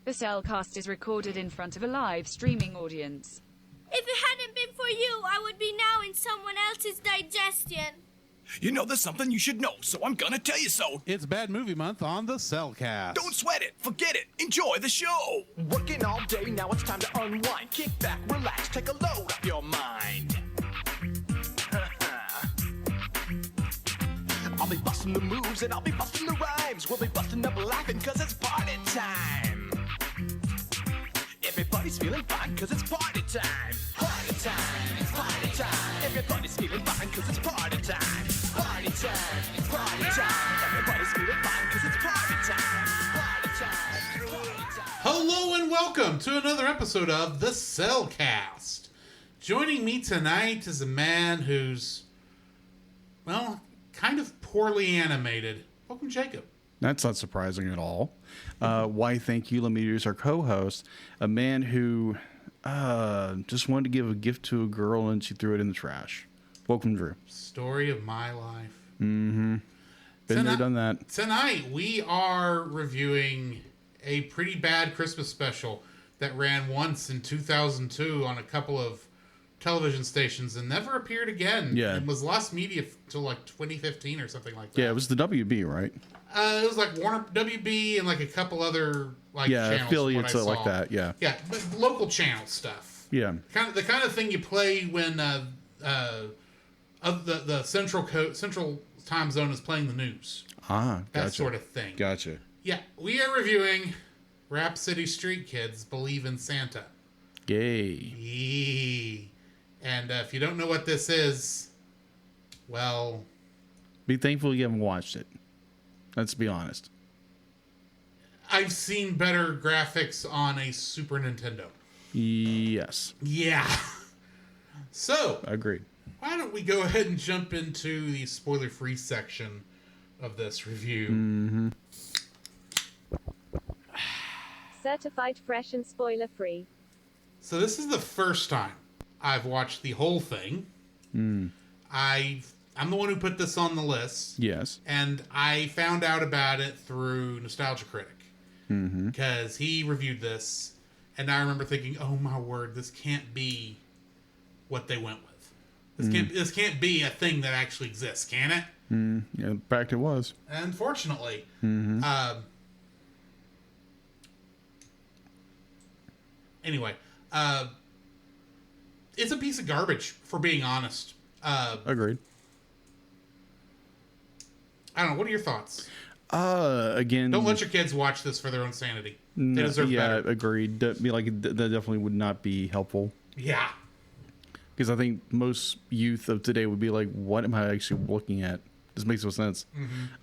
The Cellcast is recorded in front of a live streaming audience. If it hadn't been for you, I would be now in someone else's digestion. You know there's something you should know, so I'm gonna tell you so. It's Bad Movie Month on the Cellcast. Don't sweat it, forget it, enjoy the show. Working all day, now it's time to unwind. Kick back, relax, take a load off your mind. I'll be busting the moves and I'll be busting the rhymes. We'll be busting up laughing cause it's party time. Everybody's feeling fine cause it's party time. Party time, it's party time. Everybody's feeling fine cause it's party time. Party time, it's party time. Everybody's feeling fine cause it's party time. Party time, party time. Hello and welcome to another episode of the Cellcast. Joining me tonight is a man who's, well, kind of poorly animated. Welcome, Jacob. That's not surprising at all. Why, thank you. Let me introduce our co-host, a man who just wanted to give a gift to a girl and she threw it in the trash. Welcome, Drew. Story of my life. Mm-hmm. Been there, done that. Tonight, we are reviewing a pretty bad Christmas special that ran once in 2002 on a couple of television stations and never appeared again. Yeah. It was lost media till like 2015 or something like that. Yeah, it was the WB, right? It was like Warner WB and like a couple other channels, affiliates like that. Yeah. Yeah, but local channel stuff. Yeah. The kind of thing you play when the central time zone is playing the news. Ah, gotcha. That sort of thing. Gotcha. Yeah, we are reviewing Rapsittie Street Kids Believe in Santa. Yay. Yee. And if you don't know what this is, well, Be thankful you haven't watched it. Let's be honest. I've seen better graphics on a Super Nintendo. Yes. Yeah. So, Agreed. why don't we go ahead and jump into the spoiler-free section of this review. Mm-hmm. Certified fresh and spoiler-free. So this is the first time I've watched the whole thing. I'm the one who put this on the list. Yes. And I found out about it through Nostalgia Critic. Because he reviewed this, and I remember thinking, oh my word, this can't be what they went with. This can't be a thing that actually exists, can it? Yeah, in fact, it was. Unfortunately. Anyway, it's a piece of garbage, for being honest. Agreed. I don't know. What are your thoughts? Again, Don't let your kids watch this for their own sanity. They deserve better. Agreed. That definitely would not be helpful. Yeah. Because I think most youth of today would be like, what am I actually looking at? This makes no sense.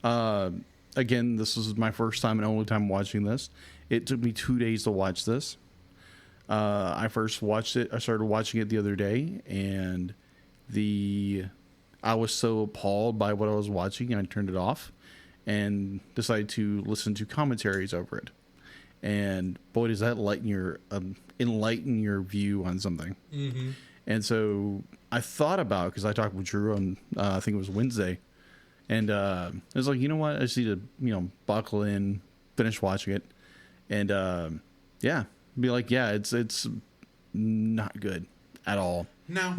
Again, this was my first time and only time watching this. It took me 2 days to watch this. I first watched it. I started watching it the other day, and I was so appalled by what I was watching, and I turned it off and decided to listen to commentaries over it. And boy, does that enlighten your view on something. And so I thought about, because I talked with Drew on, I think it was Wednesday, and I was like, you know what? I just need to, buckle in, finish watching it, and be like, yeah, it's not good at all. No.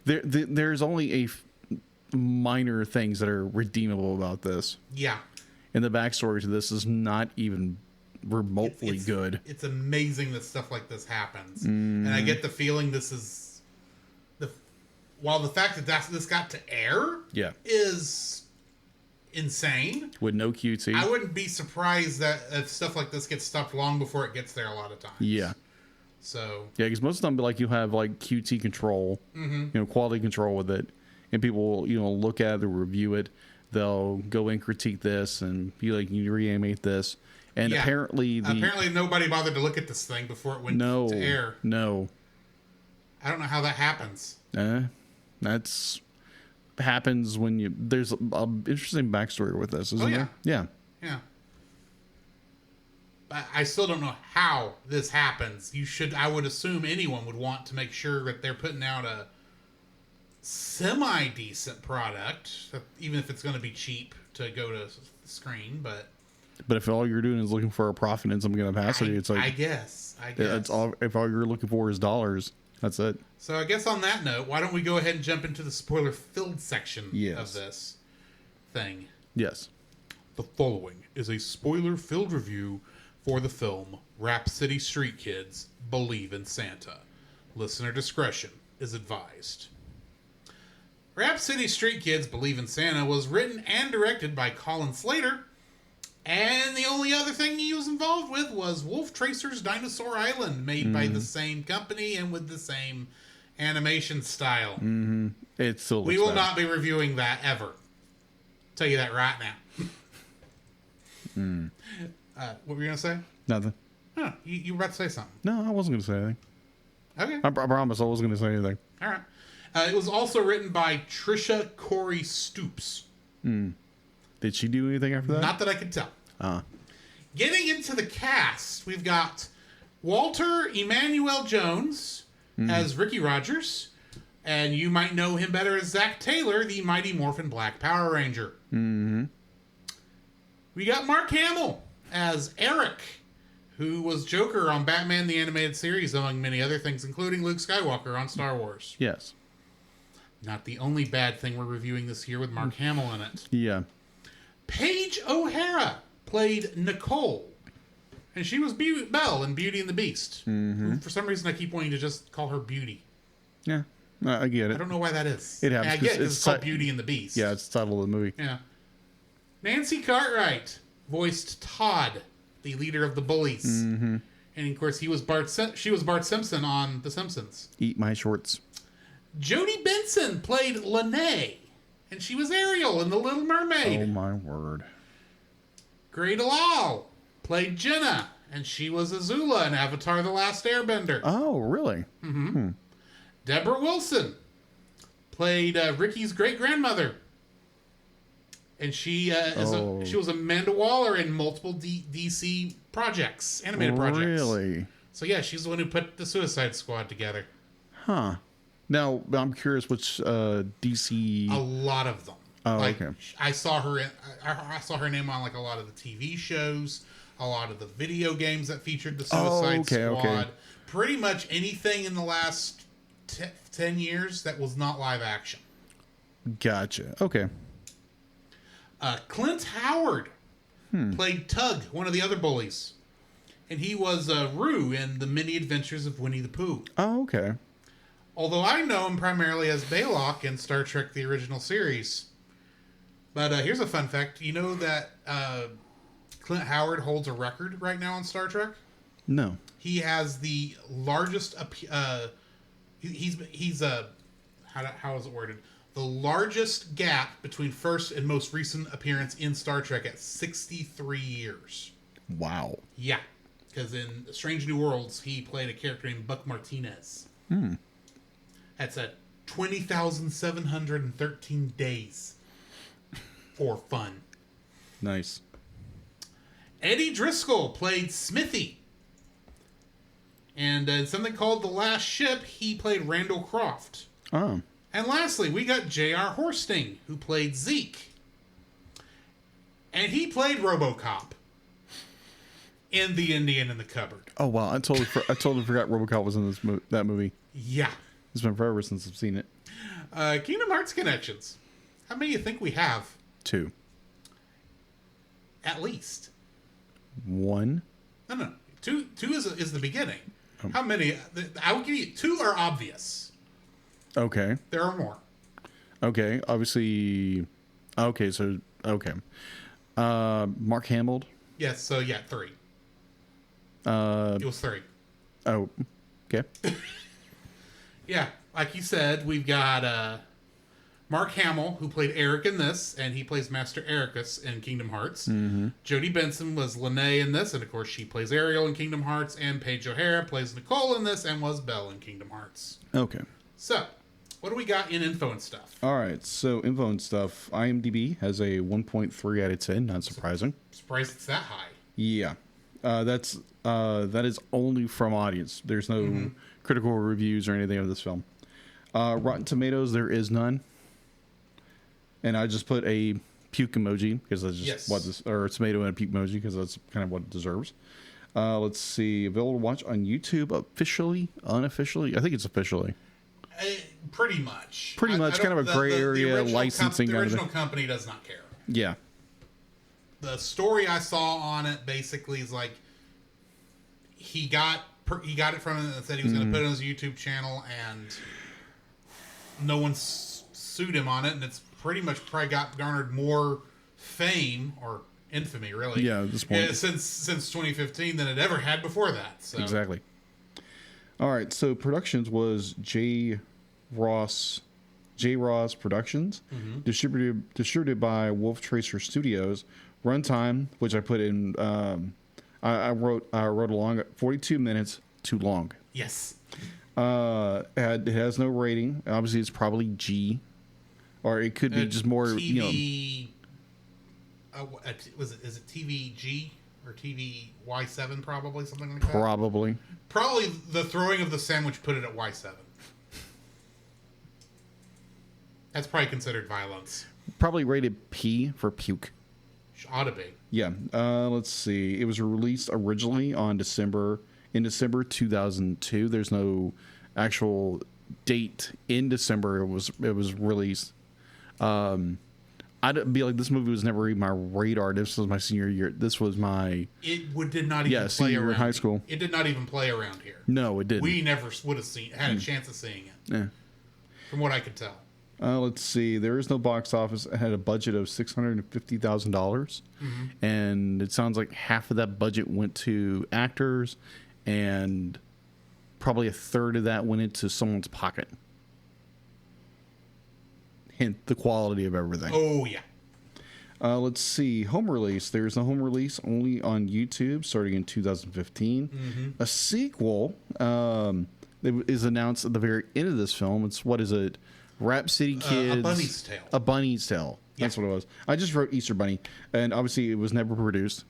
There's only minor things that are redeemable about this. Yeah. And the backstory to this is not even remotely good. It's amazing that stuff like this happens. And I get the feeling this is... While the fact that this got to air is insane. With no QT. I wouldn't be surprised that if stuff like this gets stopped long before it gets there a lot of times. Yeah. So... Yeah, because most of the time, you have, QT control, quality control with it. And people, look at it, review it. They'll go and critique this and be like, you reanimate this. And apparently nobody bothered to look at this thing before it went to air. No. I don't know how that happens. That's happens when there's an interesting backstory with this, isn't there? Yeah. Yeah. But I still don't know how this happens. I would assume anyone would want to make sure that they're putting out a semi-decent product, even if it's going to be cheap to go to the screen, but But if all you're doing is looking for a profit in some capacity, it's like I guess. it's all. If all you're looking for is dollars, that's it. So I guess on that note, why don't we go ahead and jump into the spoiler-filled section of this thing? Yes. The following is a spoiler-filled review for the film Rapsittie Street Kids Believe in Santa. Listener discretion is advised. Rapsittie Street Kids Believe in Santa was written and directed by Colin Slater, and the only other thing he was involved with was Wolf Tracer's Dinosaur Island, made by the same company and with the same animation style. Mm-hmm. It still we looks will bad. not be reviewing that ever. Tell you that right now. What were you gonna say? Nothing. Huh, you were about to say something. No, I wasn't going to say anything. Okay. I promise I wasn't going to say anything. All right. It was also written by Trisha Corey Stoops. Did she do anything after that? Not that I could tell. Getting into the cast, we've got Walter Emmanuel Jones as Ricky Rogers, and you might know him better as Zach Taylor, the Mighty Morphin Black Power Ranger. Mm-hmm. We got Mark Hamill as Eric, who was Joker on Batman the Animated Series, among many other things, including Luke Skywalker on Star Wars. Yes. Not the only bad thing we're reviewing this year with Mark Hamill in it. Yeah. Paige O'Hara played Nicole, and she was Belle in Beauty and the Beast. Mm-hmm. For some reason, I keep wanting to just call her Beauty. Yeah. I get it. I don't know why that is. It happens. I get it, it's called ti- Beauty and the Beast. Yeah, it's the title of the movie. Yeah. Nancy Cartwright voiced Todd, the leader of the bullies. Mm-hmm. And of course, she was Bart Simpson on The Simpsons. Eat my shorts. Jodie Benson played Lene, and she was Ariel in The Little Mermaid. Oh my word. Grey DeLisle played Jenna, and she was Azula in Avatar: The Last Airbender. Oh, really? Deborah Wilson played Ricky's great-grandmother, and she was Amanda Waller in multiple DC projects, animated projects. Really? So yeah, she's the one who put the Suicide Squad together. Huh. Now, I'm curious which DC... A lot of them. Oh, like, okay. I saw her name on like a lot of the TV shows, a lot of the video games that featured the Suicide Squad. Okay. Pretty much anything in the last 10 years that was not live action. Gotcha. Okay. Clint Howard played Tug, one of the other bullies. And he was Roo in The Many Adventures of Winnie the Pooh. Oh, okay. Although I know him primarily as Baylock in Star Trek The Original Series. But here's a fun fact. You know that Clint Howard holds a record right now on Star Trek? No. He has the largest... how is it worded? The largest gap between first and most recent appearance in Star Trek at 63 years. Wow. Yeah. Because in Strange New Worlds, he played a character named Buck Martinez. That's at 20,713 days for fun. Nice. Eddie Driscoll played Smithy. And in something called The Last Ship, he played Randall Croft. Oh. And lastly, we got J.R. Horsting, who played Zeke. And he played RoboCop in The Indian in the Cupboard. Oh, wow. I totally forgot RoboCop was in that movie. Yeah. It's been forever since I've seen it. Kingdom Hearts connections. How many do you think we have? 2. At least. 1. No. Two is the beginning. How many? I will give you 2 are obvious. Okay. There are more. Okay. Obviously. Okay. So, okay. Mark Hamill. Yes. So, yeah, 3. It was 3. Oh. Okay. Yeah. Like you said, we've got Mark Hamill, who played Eric in this, and he plays Master Ericus in Kingdom Hearts. Mm-hmm. Jodie Benson was Lene in this, and of course she plays Ariel in Kingdom Hearts, and Paige O'Hara plays Nicole in this, and was Belle in Kingdom Hearts. Okay. So, what do we got in info and stuff? All right. So, info and stuff. IMDb has a 1.3 out of 10. Not surprising. Surprised it's that high. Yeah. That is only from audience. There's no critical reviews or anything of this film. Rotten Tomatoes, there is none. And I just put a puke emoji because that's just Yes. what this, or a tomato and a puke emoji because that's kind of what it deserves. Let's see, available to watch on YouTube officially, unofficially. I think it's officially. Pretty much. Pretty much, kind of a gray area licensing The kind of original thing. company does not care. Yeah. The story I saw on it basically is like he got it from him and said he was going to put it on his YouTube channel, and no one sued him on it, and it's pretty much probably garnered more fame or infamy, really. Yeah, at this point. Since 2015 than it ever had before that. So. Exactly. All right, so productions was J. Ross Productions, distributed by Wolf Tracer Studios. Runtime, which I put in, I wrote along 42 minutes too long. Yes. It has no rating. Obviously, it's probably G, or it could be just more. TV, is it TVG or TVY7? Probably something like that. Probably. Probably the throwing of the sandwich put it at Y7. That's probably considered violence. Probably rated P for puke. Ought to be. Yeah. Let's see. It was released originally in December 2002. There's no actual date in December it was released. I'd be like, this movie was never even my radar. This was my senior year. This was my Did not even play senior year around in high school. It did not even play around here. No, it didn't. We never would have had a chance of seeing it. Yeah. From what I could tell. Let's see. There is no box office. It had a budget of $650,000, and it sounds like half of that budget went to actors, and probably a third of that went into someone's pocket. Hint: the quality of everything. Oh yeah. Let's see. Home release. There's a home release only on YouTube, starting in 2015. A sequel is announced at the very end of this film. It's what is it? Rapsittie Kids. A Bunny's Tale. A Bunny's Tale. That's what it was. I just wrote Easter Bunny, and obviously it was never produced.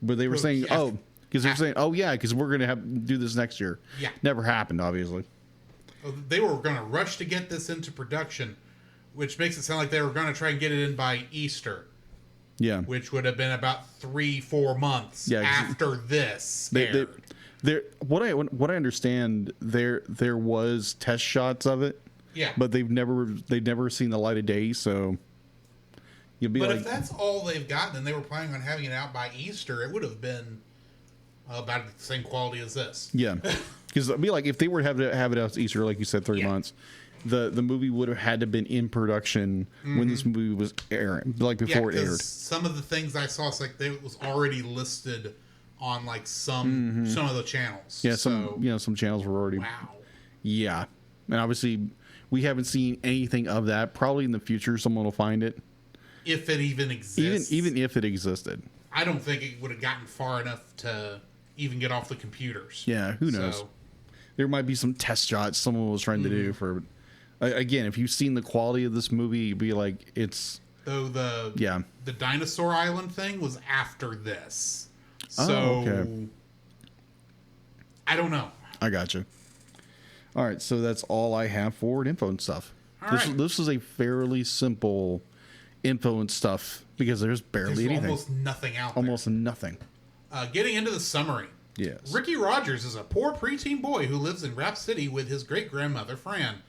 But they were saying, because they're saying, because we're gonna do this next year. Yeah. Never happened, obviously. They were going to rush to get this into production, which makes it sound like they were going to try and get it in by Easter. Yeah. Which would have been about 3-4 months after this aired. What I understand, there was test shots of it. Yeah. But they've never seen the light of day, so you'll be But like, if that's all they've gotten and they were planning on having it out by Easter, it would have been about the same quality as this. yeah. Because it'd be like if they were to have it out Easter, like you said, 3 months, the movie would have had to been in production when this movie was airing, like before it aired. Some of the things I saw, it's like it was already listed on like some of the channels. Yeah, some channels were already. Wow. Yeah, and obviously we haven't seen anything of that. Probably in the future, someone will find it. If it even exists. Even if it existed. I don't think it would have gotten far enough to even get off the computers. Yeah, who knows? So, there might be some test shots someone was trying to do for. Again, if you've seen the quality of this movie, you'd be like, it's. Though the Dinosaur Island thing was after this. So, okay. I don't know. I gotcha. All right, so that's all I have for info and stuff. This is a fairly simple info and stuff because there's barely anything. Almost nothing out there. Almost nothing. Getting into the summary. Yes. Ricky Rogers is a poor preteen boy who lives in Rapsittie with his great-grandmother, Fran,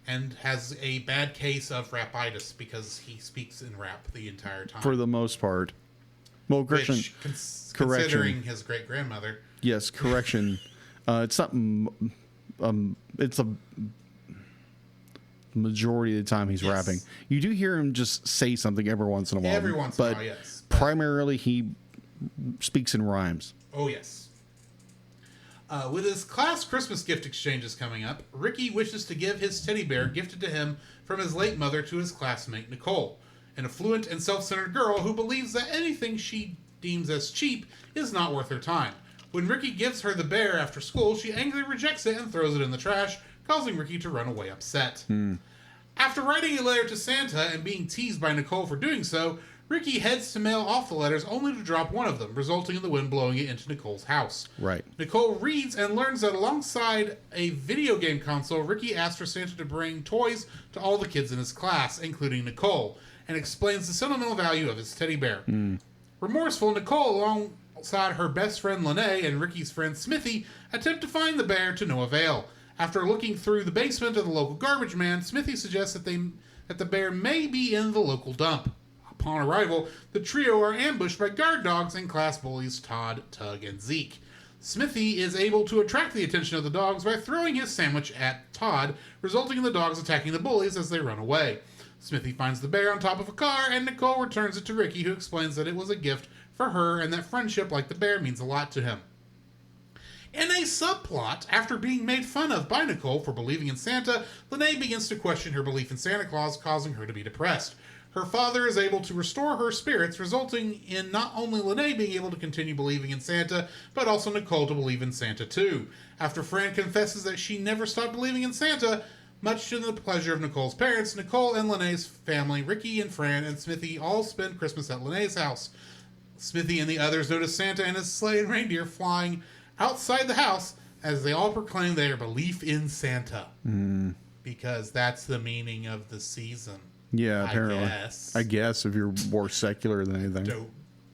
and has a bad case of rapitis because he speaks in rap the entire time. For the most part. Well, correction. Considering his great-grandmother. Yes, correction. It's something... it's a majority of the time he's rapping. You do hear him just say something every once in a while. Every once in a while, yes. Primarily, he speaks in rhymes. Oh, yes. With his class Christmas gift exchanges coming up, Ricky wishes to give his teddy bear gifted to him from his late mother to his classmate Nicole, an affluent and self-centered girl who believes that anything she deems as cheap is not worth her time. When Ricky gives her the bear after school, she angrily rejects it and throws it in the trash, causing Ricky to run away upset. After writing a letter to Santa and being teased by Nicole for doing so, Ricky heads to mail off the letters only to drop one of them, resulting in the wind blowing it into Nicole's house. Right. Nicole reads and learns that alongside a video game console, Ricky asked for Santa to bring toys to all the kids in his class, including Nicole, and explains the sentimental value of his teddy bear. Remorseful, Nicole, alongside her best friend Lene and Ricky's friend Smithy, attempt to find the bear to no avail. After looking through the basement of the local garbage man, Smithy suggests that the bear may be in the local dump. Upon arrival, the trio are ambushed by guard dogs and class bullies Todd, Tug, and Zeke. Smithy is able to attract the attention of the dogs by throwing his sandwich at Todd, resulting in the dogs attacking the bullies as they run away. Smithy finds the bear on top of a car, and Nicole returns it to Ricky, who explains that it was a gift for her and that friendship like the bear means a lot to him. In a subplot, after being made fun of by Nicole for believing in Santa, Lene begins to question her belief in Santa Claus, causing her to be depressed. Her father is able to restore her spirits, resulting in not only Lene being able to continue believing in Santa, but also Nicole to believe in Santa too. After Fran confesses that she never stopped believing in Santa, much to the pleasure of Nicole's parents, Nicole and Lene's family, Ricky and Fran and Smithy, all spend Christmas at Lene's house. Smithy and the others notice Santa and his sleigh and reindeer flying outside the house as they all proclaim their belief in Santa. Because that's the meaning of the season. Yeah, apparently. I guess if you're more secular than anything.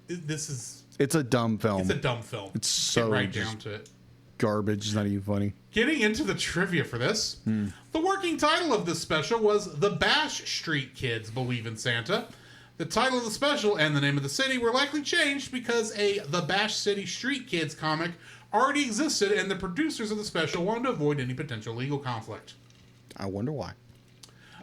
It's a dumb film. It's a dumb film. It's so Get right down to it. Garbage. It's not even funny. Getting into the trivia for this, the working title of this special was The Bash Street Kids Believe in Santa. The title of the special and the name of the city were likely changed because The Bash City Street Kids comic already existed and the producers of the special wanted to avoid any potential legal conflict. I wonder why.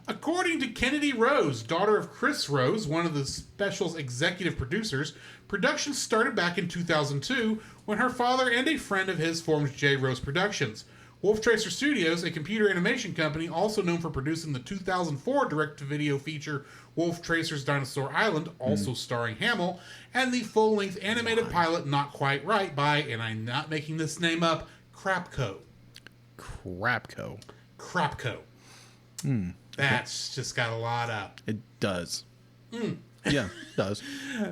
According to Kennedy Rose, daughter of Chris Rose, one of the special's executive producers, production started back in 2002 when her father and a friend of his formed J. Rose Productions. Wolf Tracer Studios, a computer animation company also known for producing the 2004 direct-to-video feature Wolf Tracer's Dinosaur Island, also starring Hamill, and the full-length animated pilot Not Quite Right by, and I'm not making this name up, Crapco. Crapco. That's just got a lot of... It does. Yeah, it does.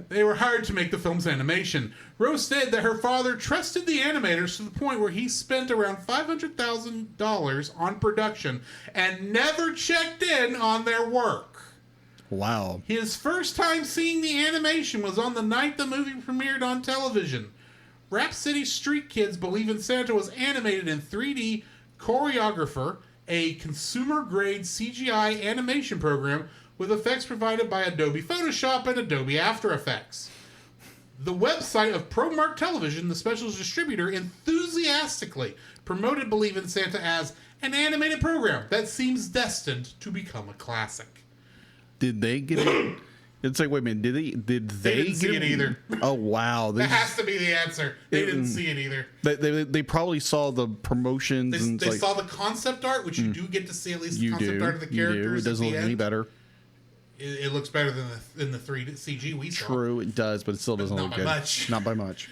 They were hired to make the film's animation. Rose said that her father trusted the animators to the point where he spent around $500,000 on production and never checked in on their work. Wow. His first time seeing the animation was on the night the movie premiered on television. Rapsittie Street Kids Believe in Santa was animated in 3D choreographer, a consumer-grade CGI animation program with effects provided by Adobe Photoshop and Adobe After Effects. The website of ProMark Television, the special's distributor, enthusiastically promoted Believe in Santa as an animated program that seems destined to become a classic. Did they get it? It's like, wait a minute, did they didn't see it either. Oh, wow. That has to be the answer. They didn't see it either. They probably saw the promotions. They saw the concept art, which you do get to see at least the concept art of the characters. It doesn't look any better. It looks better than the 3D CG we saw. True, it does, but it still doesn't look good. Not by much.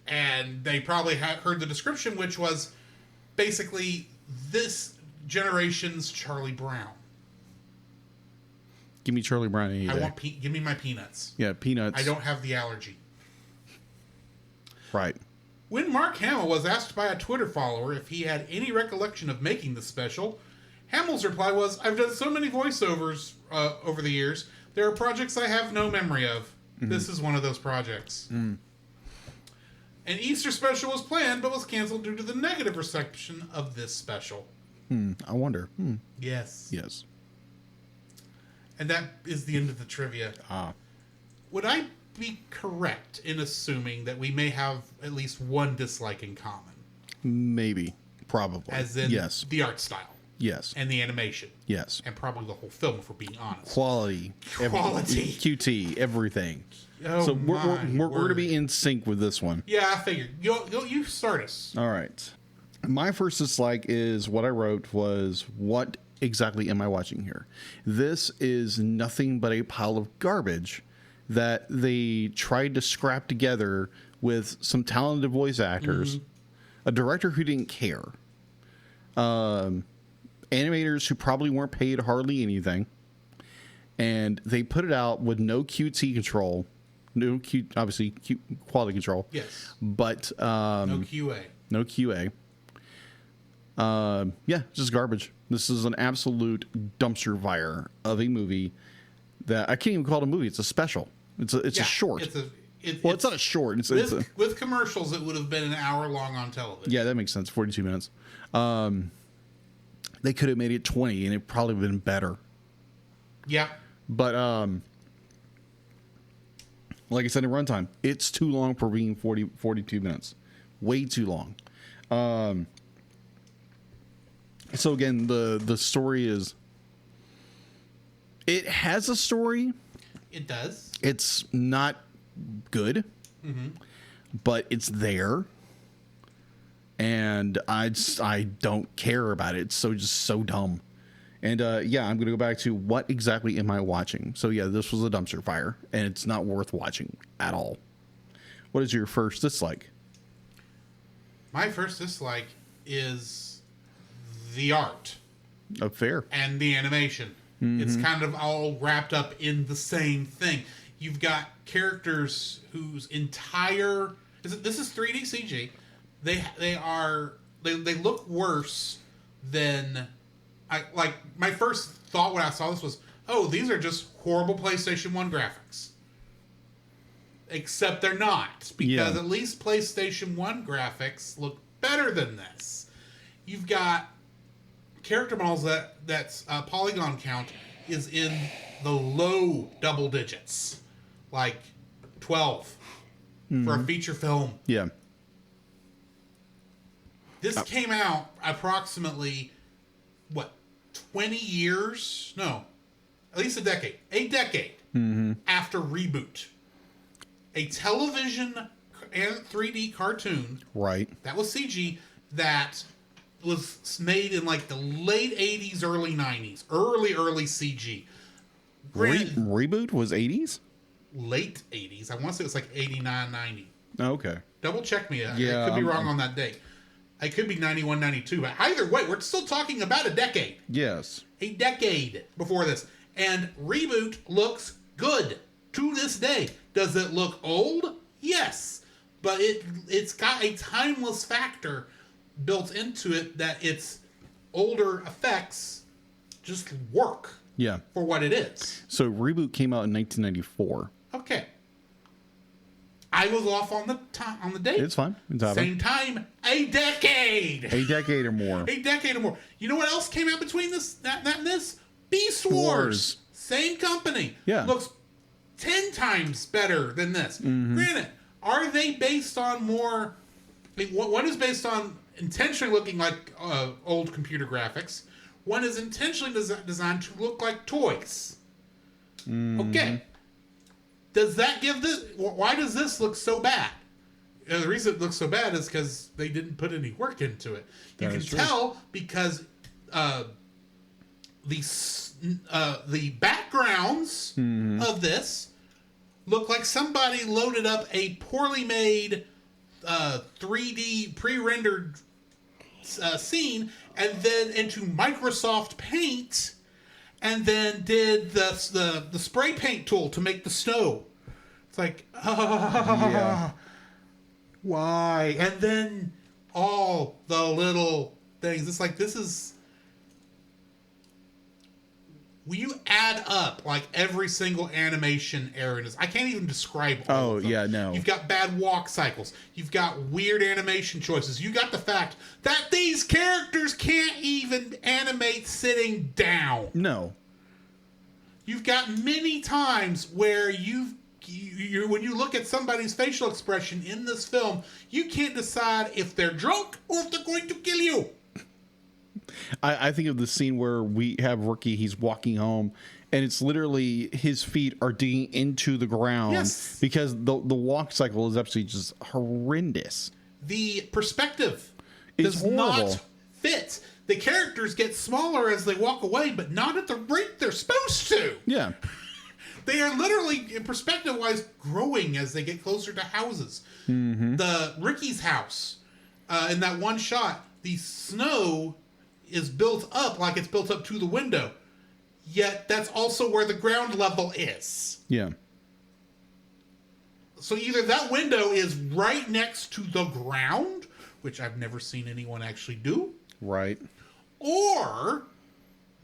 And they probably heard the description, which was basically this generation's Charlie Brown. Give me Charlie Brown any day. Give me my peanuts. Yeah, peanuts. I don't have the allergy. Right. When Mark Hamill was asked by a Twitter follower if he had any recollection of making the special, Hamill's reply was, "I've done so many voiceovers over the years. There are projects I have no memory of. This is one of those projects." An Easter special was planned, but was canceled due to the negative reception of this special. I wonder. Yes. Yes. And that is the end of the trivia. Would I be correct in assuming that we may have at least one dislike in common? Maybe. Probably. As in yes. the art style. Yes. And the animation. Yes. And probably the whole film, if we're being honest. Quality. QT. Everything. Oh, so we're going to be in sync with this one. Yeah, I figured. You start us. All right. My first dislike is what I wrote was, what exactly am I watching here? This is nothing but a pile of garbage that they tried to scrap together with some talented voice actors, a director who didn't care, animators who probably weren't paid hardly anything, and they put it out with no QT control, obviously quality control. Yes. But no QA. No QA. Yeah, just garbage. This is an absolute dumpster fire of a movie that I can't even call it a movie. It's a special. It's a short. It's not a short. With commercials, it would have been an hour long on television. Yeah, that makes sense. 42 minutes. They could have made it 20, and it probably would have been better. Yeah. But like I said in runtime, it's too long for being 42 minutes. Way too long. So again, the story is... It has a story. It does. It's not good, but it's there. And I don't care about it. It's so dumb. And yeah, I'm going to go back to what exactly am I watching? So yeah, this was a dumpster fire, and it's not worth watching at all. What is your first dislike? My first dislike is the art. Oh, fair. And the animation. It's kind of all wrapped up in the same thing. You've got characters whose entire... This is 3D CG. They look worse than... my first thought when I saw this was, oh, these are just horrible PlayStation 1 graphics. Except they're not, because at least PlayStation 1 graphics look better than this. You've got character models that's polygon count is in the low double digits, like 12 for a feature film. Yeah. This came out approximately 20 years? No, at least a decade. A decade after Reboot. A television and 3D cartoon. Right. That was CG that was made in like the late 80s, early 90s. Early CG. Reboot was 80s? Late 80s. I want to say it was like 89, 90. Oh, okay. Double check me. Yeah, I could be wrong on that date. I could be 91, 92. But either way, we're still talking about a decade. Yes. A decade before this. And Reboot looks good to this day. Does it look old? Yes. But it's got a timeless factor built into it that its older effects just work for what it is. So Reboot came out in 1994. Okay. I was off on the date. It's fine. It's Same time, a decade. A decade or more. A decade or more. You know what else came out between that and this? Beast Wars. Same company. Yeah. Looks 10 times better than this. Granted, are they based on more... One is based on intentionally looking like old computer graphics. One is intentionally designed to look like toys. Okay. Does that give this... Why does this look so bad? The reason it looks so bad is because they didn't put any work into it. You can tell because the backgrounds of this look like somebody loaded up a poorly made 3D pre-rendered scene and then into Microsoft Paint and then did the spray paint tool to make the snow. It's like, why? And then all the little things. It's like, this is... Will you add up like every single animation error in this? I can't even describe all of them. Yeah, no. You've got bad walk cycles. You've got weird animation choices. You got the fact that these characters can't even animate sitting down. No. You've got many times where when you look at somebody's facial expression in this film, you can't decide if they're drunk or if they're going to kill you. I think of the scene where we have Rookie, he's walking home, and it's literally his feet are digging into the ground because the walk cycle is absolutely just horrendous. The perspective does not fit. The characters get smaller as they walk away, but not at the rate they're supposed to. Yeah. They are literally, perspective-wise, growing as they get closer to houses. The Ricky's house, in that one shot, the snow is built up like it's built up to the window. Yet that's also where the ground level is. Yeah. So either that window is right next to the ground, which I've never seen anyone actually do. Right. Or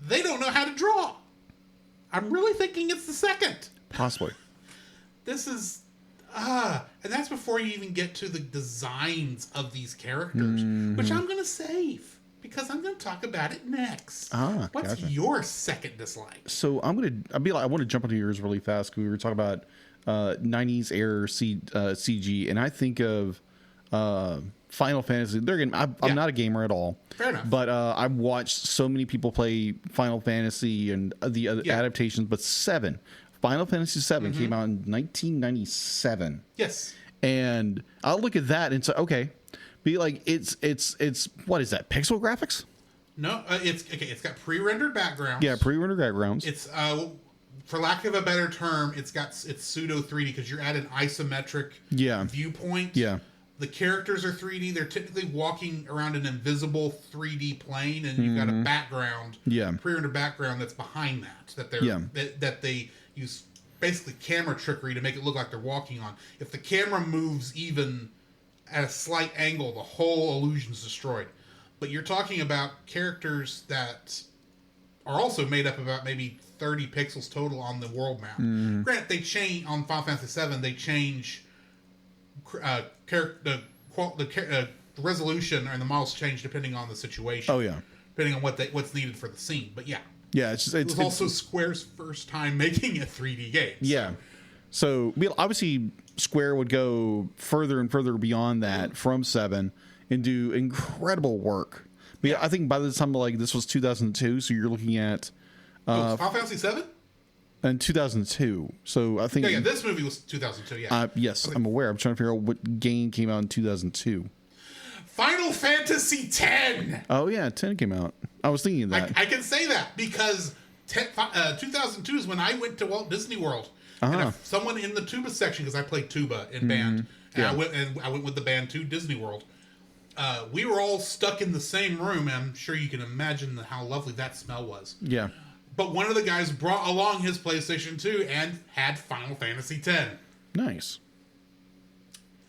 they don't know how to draw. I'm really thinking it's the second. Possibly. This is and that's before you even get to the designs of these characters, which I'm going to save because I'm going to talk about it next. What's gotcha. your second dislike? So I want to jump into yours really fast because we were talking about 90s era CG, and I think of Final Fantasy. I'm not a gamer at all. Fair enough. But I've watched so many people play Final Fantasy and the other adaptations. But Final Fantasy VII came out in 1997. Yes. And I'll look at that and say, okay, be like, it's what is that? Pixel graphics? No, it's got pre-rendered backgrounds. Yeah, pre-rendered backgrounds. It's for lack of a better term, it's pseudo 3D because you're at an isometric viewpoint. Yeah. The characters are 3D. They're typically walking around an invisible 3D plane, and you've got a background, pre-rendered background that's behind that they use basically camera trickery to make it look like they're walking on. If the camera moves even at a slight angle, the whole illusion is destroyed. But you're talking about characters that are also made up about maybe 30 pixels total on the world map. Granted, they change on Final Fantasy VII. They change the resolution and the models change depending on the situation. Oh yeah, depending on what's needed for the scene. But yeah, it was also Square's first time making a 3D game. Yeah, so obviously Square would go further and further beyond that from 7 and do incredible work. But I think by the time this was 2002, so you're looking at Final Fantasy VII. In 2002, so I think this movie was 2002. Yeah, yes, I'm aware. I'm trying to figure out what game came out in 2002. Final Fantasy X. Oh yeah, 10 came out. I was thinking of that. I can say that because 2002 is when I went to Walt Disney World, and someone in the tuba section, because I played tuba in band, and I went with the band to Disney World. We were all stuck in the same room, and I'm sure you can imagine how lovely that smell was. Yeah. But one of the guys brought along his PlayStation 2 and had Final Fantasy X. Nice.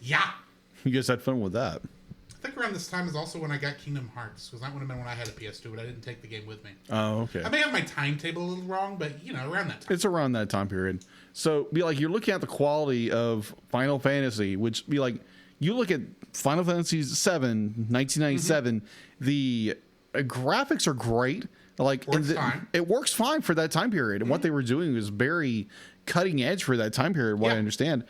Yeah. You guys had fun with that. I think around this time is also when I got Kingdom Hearts, because that would have been when I had a PS2, but I didn't take the game with me. Oh, okay. I may have my timetable a little wrong, but, around that time. It's around that time period. So, you're looking at the quality of Final Fantasy, which, you look at Final Fantasy VII, 1997, the graphics are great. It works fine for that time period. And what they were doing was very cutting edge for that time period, I understand.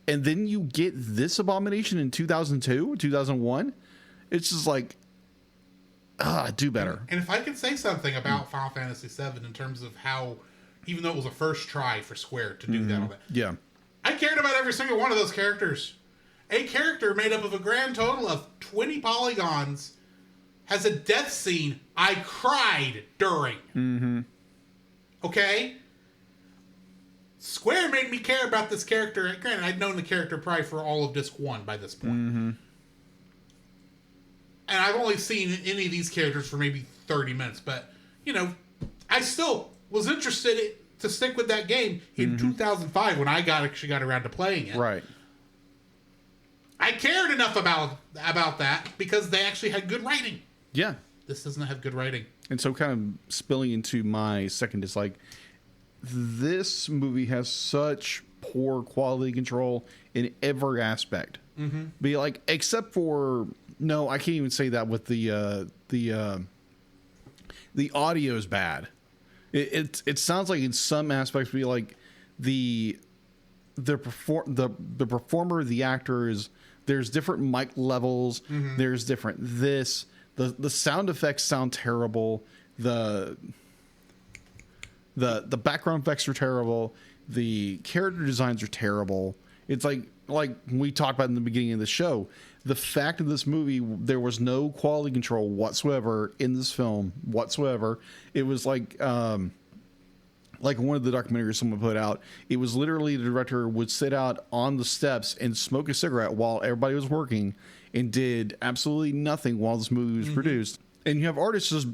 And then you get this abomination in 2002, 2001. It's just do better. And if I could say something about Final Fantasy VII in terms of how, even though it was a first try for Square to do that, yeah, I cared about every single one of those characters. A character made up of a grand total of 20 polygons has a death scene I cried during. Okay? Square made me care about this character. Granted, I'd known the character probably for all of Disc 1 by this point. And I've only seen any of these characters for maybe 30 minutes. But, I still was interested to stick with that game in 2005 when I actually got around to playing it. Right. I cared enough about that because they actually had good writing. Yeah. This doesn't have good writing. And so kind of spilling into my second dislike, this movie has such poor quality control in every aspect. Except for, no, I can't even say that with the audio is bad. It sounds like in some aspects the performer, the actors, there's different mic levels, there's different the sound effects sound terrible, the background effects are terrible, the character designs are terrible. It's like we talked about in the beginning of the show, the fact of this movie, there was no quality control whatsoever in this film whatsoever. It was like one of the documentaries someone put out, it was literally the director would sit out on the steps and smoke a cigarette while everybody was working and did absolutely nothing while this movie was produced. And you have artists just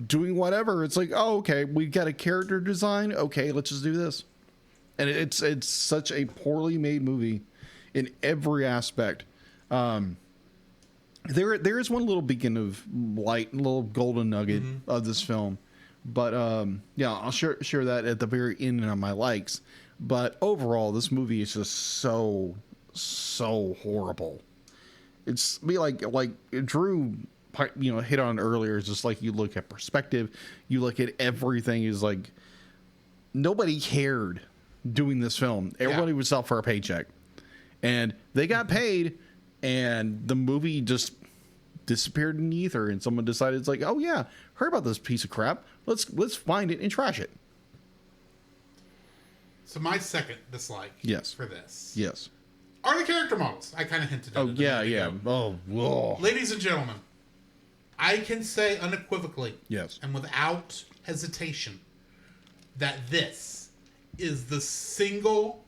doing whatever. It's like, oh, okay, we got a character design. Okay, let's just do this. And it's such a poorly made movie in every aspect. There is one little beacon of light, little golden nugget of this film, But yeah, I'll share that at the very end of my likes. But overall, this movie is just so horrible. It's be like Drew, hit on earlier. It's just like you look at perspective, you look at everything. Is like nobody cared doing this film. Everybody was out for a paycheck, and they got paid, and the movie just disappeared in the ether. And someone decided, it's like, oh yeah, heard about this piece of crap. Let's find it and trash it. So my second dislike for this are the character models. I kind of hinted at it. Yeah. Oh, whoa. Ladies and gentlemen, I can say unequivocally and without hesitation that this is the single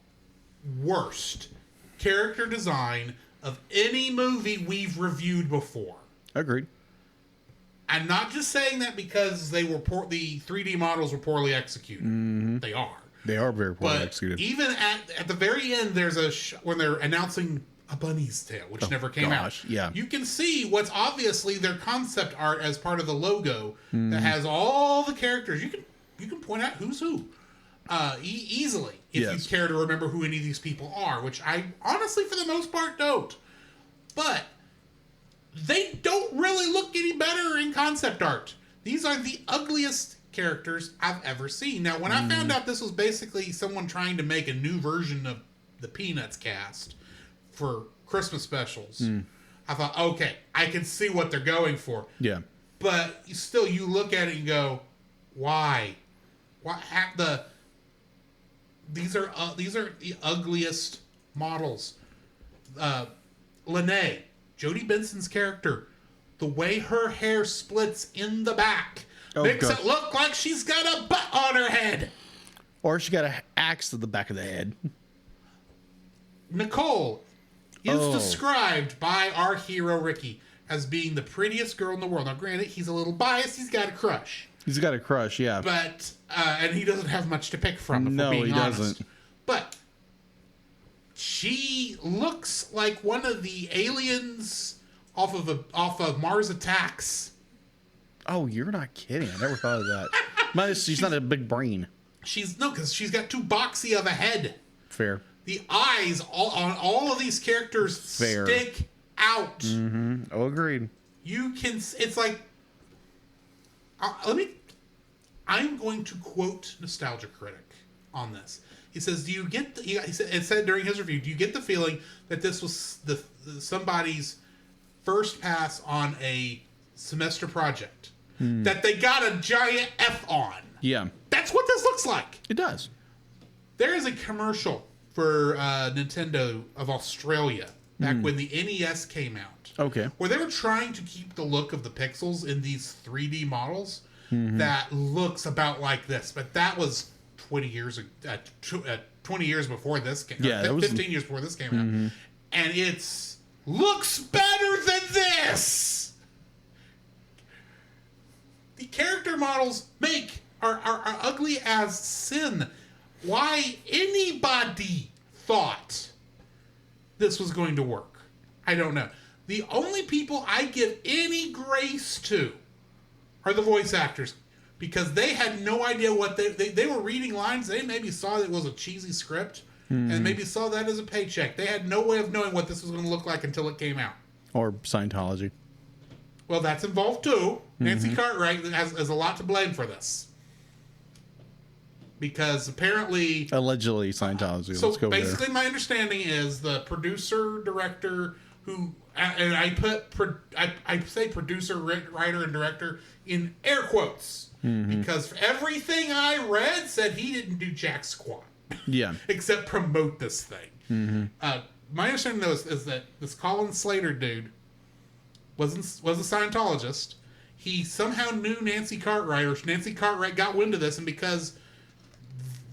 worst character design of any movie we've reviewed before. Agreed. I'm not just saying that because the 3D models were poorly executed. Mm-hmm. They are. They are very poorly executed. Even at the very end, there's when they're announcing a bunny's tail, which never came out. Yeah. You can see what's obviously their concept art as part of the logo that has all the characters. You can point out who's who easily if you care to remember who any of these people are, which I honestly, for the most part, don't. But they don't really look any better in concept art. These are the ugliest characters I've ever seen. Now, when I found out this was basically someone trying to make a new version of the Peanuts cast for Christmas specials, I thought, okay, I can see what they're going for. Yeah. But still, you look at it and go, why? These are the ugliest models. Lene, Jodie Benson's character, the way her hair splits in the back makes it look like she's got a butt on her head. Or she got an axe to the back of the head. Nicole is described by our hero Ricky as being the prettiest girl in the world. Now, granted, he's a little biased. He's got a crush. He's got a crush, yeah. But, and he doesn't have much to pick from, if we're being honest. Doesn't. But she looks like one of the aliens off of Mars Attacks. Oh, you're not kidding. I never thought of that. She's not a big brain. Because she's got too boxy of a head. Fair. The eyes on all of these characters stick out. Mm-hmm. Oh, agreed. It's like, I'm going to quote Nostalgia Critic on this. He says, "Do you get?" It said during his review, "Do you get the feeling that this was somebody's first pass on a semester project that they got a giant F on?" Yeah, that's what this looks like. It does. There is a commercial for Nintendo of Australia back when the NES came out. Okay, where they were trying to keep the look of the pixels in these 3D models that looks about like this, but that was 20 years before this came out. Yeah, 15 years before this came out. And it's looks better than this. The character models are ugly as sin. Why anybody thought this was going to work, I don't know. The only people I give any grace to are the voice actors, because they had no idea what they were reading lines. They maybe saw it was a cheesy script and maybe saw that as a paycheck. They had no way of knowing what this was going to look like until it came out. Or Scientology. Well, that's involved too. Nancy Cartwright has a lot to blame for this. Because apparently... Allegedly Scientology. So let's go basically there. My understanding is the producer, director, who... And I say producer, writer, and director in air quotes. Because everything I read said he didn't do jack squat. Yeah. Except promote this thing. My understanding, though, is that this Colin Slater dude was a Scientologist. He somehow knew Nancy Cartwright, or Nancy Cartwright got wind of this, and because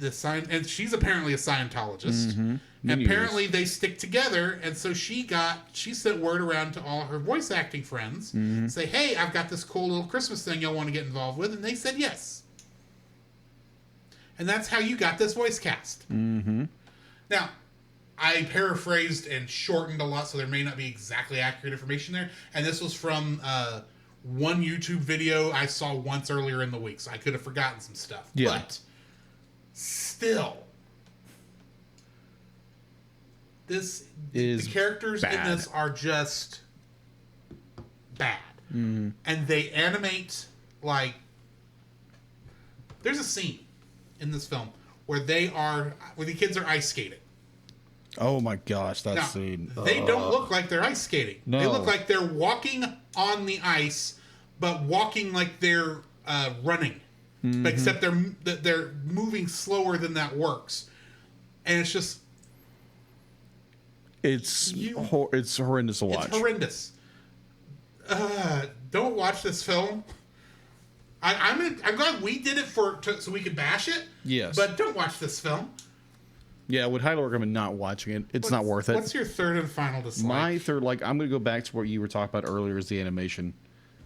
and she's apparently a Scientologist. And apparently they stick together, and so she sent word around to all her voice acting friends, say, "Hey, I've got this cool little Christmas thing y'all want to get involved with," and they said yes. And that's how you got this voice cast. Now, I paraphrased and shortened a lot, so there may not be exactly accurate information there. And this was from one YouTube video I saw once earlier in the week, so I could have forgotten some stuff. Yeah. But still, the characters bad. in this are just bad. Mm-hmm. And they animate like... There's a scene in this film where the kids are ice skating. Oh my gosh, that Now, scene. they don't look like they're ice skating. No. They look like they're walking on the ice, but walking like they're running. Mm-hmm. Except they're moving slower than that works. And it's just... It's horrendous to watch. It's horrendous. Don't watch this film. I'm glad we did it so we could bash it. Yes. But don't watch this film. Yeah, I would highly recommend not watching it. It's not worth it. What's your third and final dislike? My third, I'm going to go back to what you were talking about earlier, is the animation.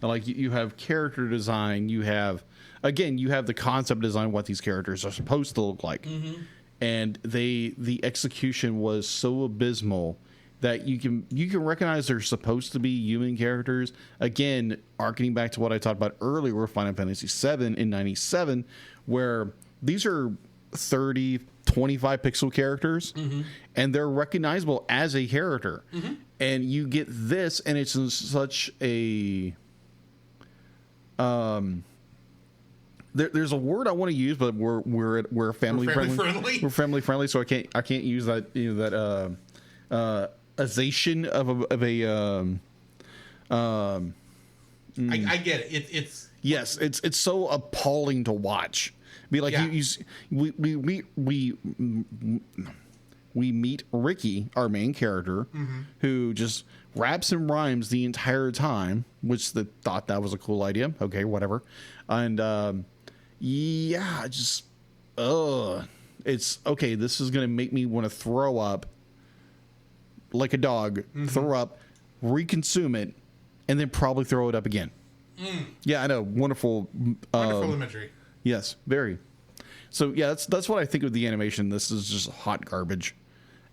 Like, you have character design. You have the concept design, what these characters are supposed to look like. Mm-hmm. And the execution was so abysmal that you can recognize they're supposed to be human characters. Again, harkening back to what I talked about earlier with Final Fantasy VII in 97, where these are 30, 25 pixel characters, mm-hmm. and they're recognizable as a character. Mm-hmm. And you get this, and it's in such a... There's a word I want to use, but we're family friendly. We're family friendly, so I can't use that azation of a I get it. It's yes, it's so appalling to watch. Be like, yeah. We meet Ricky, our main character, mm-hmm. who just raps and rhymes the entire time, which thought that was a cool idea. Okay, whatever. And it's okay. This is gonna make me want to throw up like a dog, mm-hmm. throw up, reconsume it, and then probably throw it up again. Mm. Yeah, I know. Wonderful imagery. Yes, very. So yeah, that's what I think of the animation. This is just hot garbage,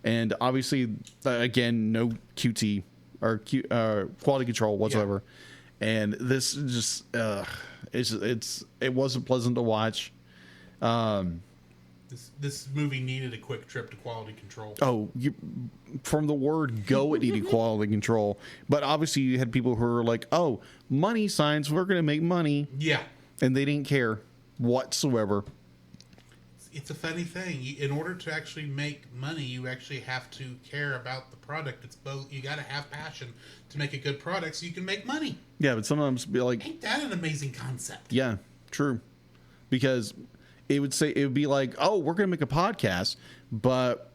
and obviously, again, no QT or quality control whatsoever. Yeah. And this just it wasn't pleasant to watch. This movie needed a quick trip to quality control. Oh, from the word go, it needed quality control. But obviously, you had people who were like, "Oh, money signs, we're going to make money." Yeah, and they didn't care whatsoever. It's a funny thing. In order to actually make money, you actually have to care about the product. It's both. You got to have passion to make a good product so you can make money. Yeah, but sometimes be like, ain't that an amazing concept? Yeah, true. Because it would be like, oh, we're gonna make a podcast, but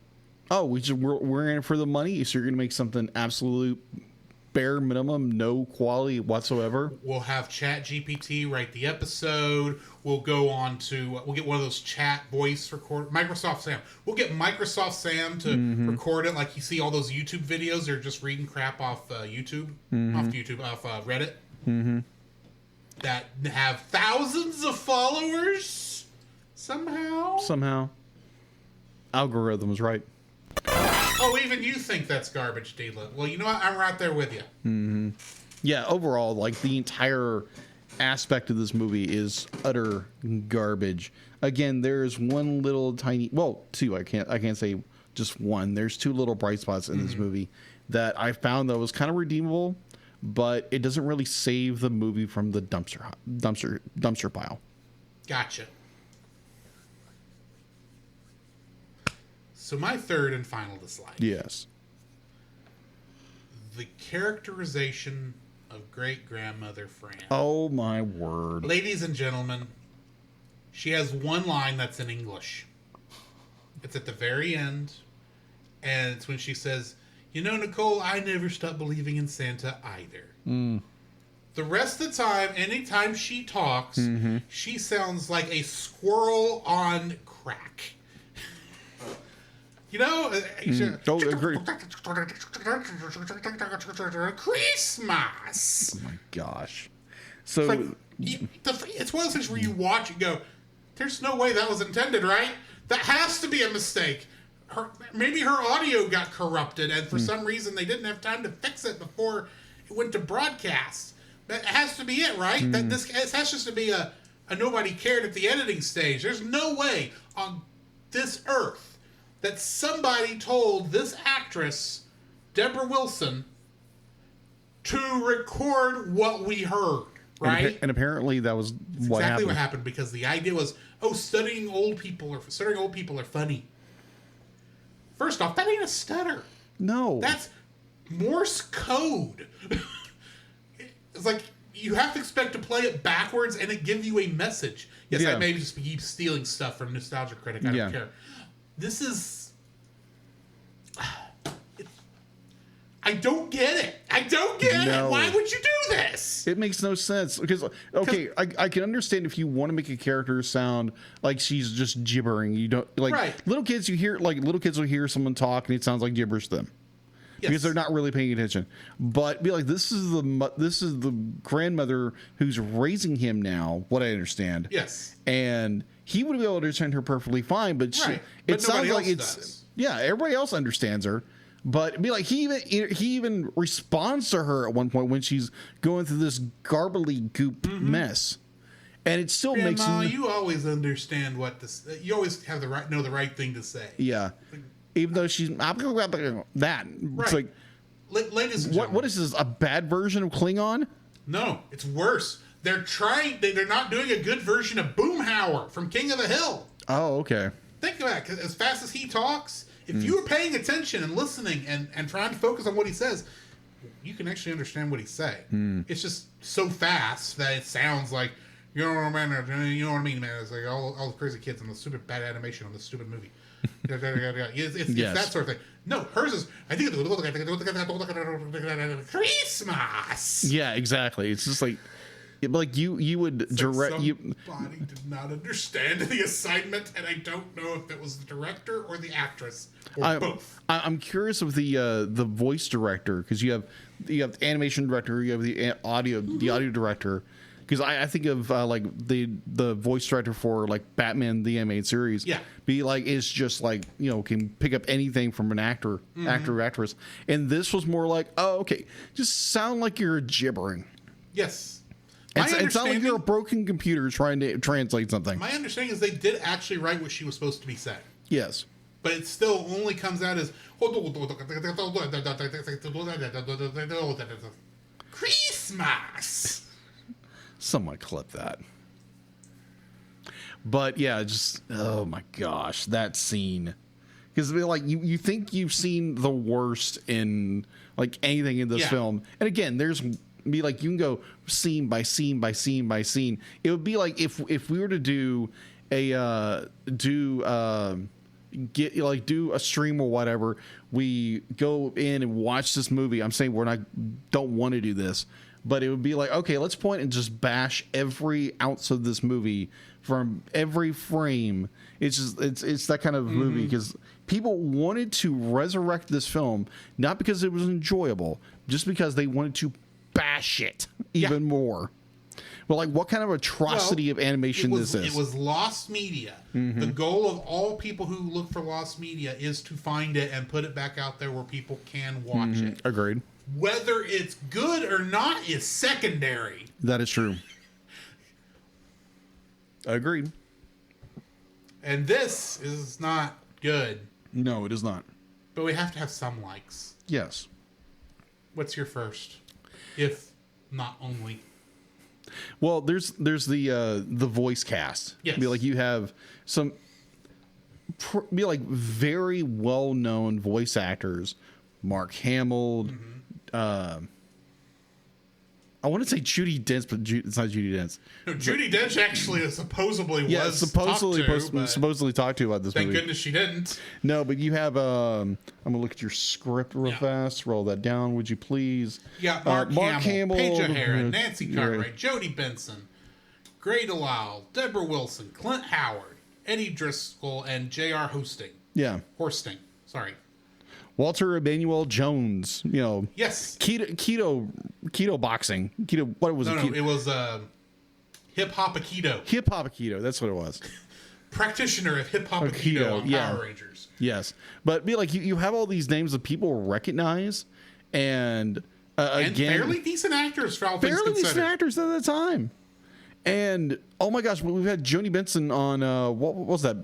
we're in it for the money, so you're gonna make something absolute bare minimum, no quality whatsoever. We'll have ChatGPT write the episode. We'll go on to we'll get one of those chat voice record Microsoft Sam. We'll get Microsoft Sam to mm-hmm. record it, like you see all those YouTube videos. They're just reading crap off YouTube, mm-hmm. off Reddit, mm-hmm. that have thousands of followers somehow. Algorithms, right? Oh, even you think that's garbage, Dela. Well, you know what? I'm right there with you. Mm-hmm. Yeah, overall, like, the entire aspect of this movie is utter garbage. Again, there's one little tiny... Well, two. I can't say just one. There's two little bright spots in this movie that I found that was kind of redeemable, but it doesn't really save the movie from the dumpster pile. Gotcha. So my third and final dislike. Yes. The characterization of great-grandmother Fran. Oh, my word. Ladies and gentlemen, she has one line that's in English. It's at the very end, and it's when she says, "You know, Nicole, I never stopped believing in Santa either." Mm. The rest of the time, anytime she talks, mm-hmm. she sounds like a squirrel on crack. You know, agree. Christmas. Oh my gosh! So it's one of those things where you watch and go, "There's no way that was intended, right? That has to be a mistake." Maybe her audio got corrupted, and for some reason they didn't have time to fix it before it went to broadcast. That has to be it, right? That this has just to be a nobody cared at the editing stage. There's no way on this earth that somebody told this actress, Deborah Wilson, to record what we heard, right? And apparently that was Exactly what happened, because the idea was, studying old people are funny. First off, that ain't a stutter. No. That's Morse code. It's like you have to expect to play it backwards and it give you a message. Yes, I may just keep stealing stuff from Nostalgia Critic. I don't care. This is... I don't get it. I don't get it. Why would you do this? It makes no sense. Because, okay, I can understand if you want to make a character sound like she's just gibbering. You don't, like, little kids will hear someone talk and it sounds like gibberish to them. Yes. Because they're not really paying attention. But be like, this is the grandmother who's raising him now, what I understand. Yes. And he would be able to understand her perfectly fine, but it sounds like it's... Yeah, everybody else understands her. But be like, he even responds to her at one point when she's going through this garbly goop mess, and it still makes you always understand what this. You always have know the right thing to say. Yeah, even though she's that. Right. It's like, ladies and gentlemen, what is this? A bad version of Klingon? No, it's worse. They're trying. They're not doing a good version of Boomhauer from King of the Hill. Oh, okay. Think about it. 'Cause as fast as he talks. If you were paying attention and listening and trying to focus on what he says, you can actually understand what he's saying. It's just so fast that it sounds like, you know what I mean, man? It's like all the crazy kids and the stupid bad animation on this stupid movie. It's that sort of thing. No, hers is, I think it's Christmas. Yeah, exactly. It's just like you would direct you. Somebody did not understand the assignment, and I don't know if it was the director or the actress or both. I'm curious of the voice director, because you have the animation director, you have the audio director. Because I think of like the voice director for like Batman the animated series. Yeah, be like is just like, can pick up anything from an actor or actress, and this was more like, oh, okay, just sound like you're gibbering. Yes. It sounds like you're a broken computer trying to translate something. My understanding is they did actually write what she was supposed to be saying. Yes. But it still only comes out as Christmas. Someone clip that. But yeah, just, oh my gosh, that scene. Because like you think you've seen the worst in like anything in this film. And again, there's... be like, you can go scene by scene by scene by scene. It would be like if we were to do a do a stream or whatever, we go in and watch this movie. I'm saying don't want to do this, but it would be like, okay, let's point and just bash every ounce of this movie from every frame. It's just it's that kind of movie, because people wanted to resurrect this film not because it was enjoyable, just because they wanted to bash it even more. Well, like, what kind of atrocity of animation this is? It was lost media. The goal of all people who look for lost media is to find it and put it back out there where people can watch it. Agreed. Whether it's good or not is secondary. That is true. Agreed. And this is not good. No, it is not. But we have to have some likes. Yes. What's your first? If not only. Well, there's the voice cast. Yes. Be like, you have some very well known voice actors, Mark Hamill. I want to say Judi Dench, but it's not Judi Dench. No, Judi Dench actually supposedly was supposedly talked to about this movie. Thank goodness she didn't. No, but you have I'm gonna look at your script real fast. Roll that down, would you please? Yeah, Mark Hamill, Paige O'Hara, Nancy Cartwright, Jodie Benson, Grey DeLisle, Deborah Wilson, Clint Howard, Eddie Driscoll, and J.R. Horsting. Sorry. Walter Emmanuel Jones, Yes. Keto boxing. What was it? No, it was Hip Hop Aikido. Hip Hop Aikido, that's what it was. Practitioner of Hip Hop Aikido on Power Rangers. Yes. But be like, you have all these names that people recognize, and And again, fairly decent actors for all things fairly decent considered. actors at the time. And oh my gosh, we've had Joni Benson on. What was that?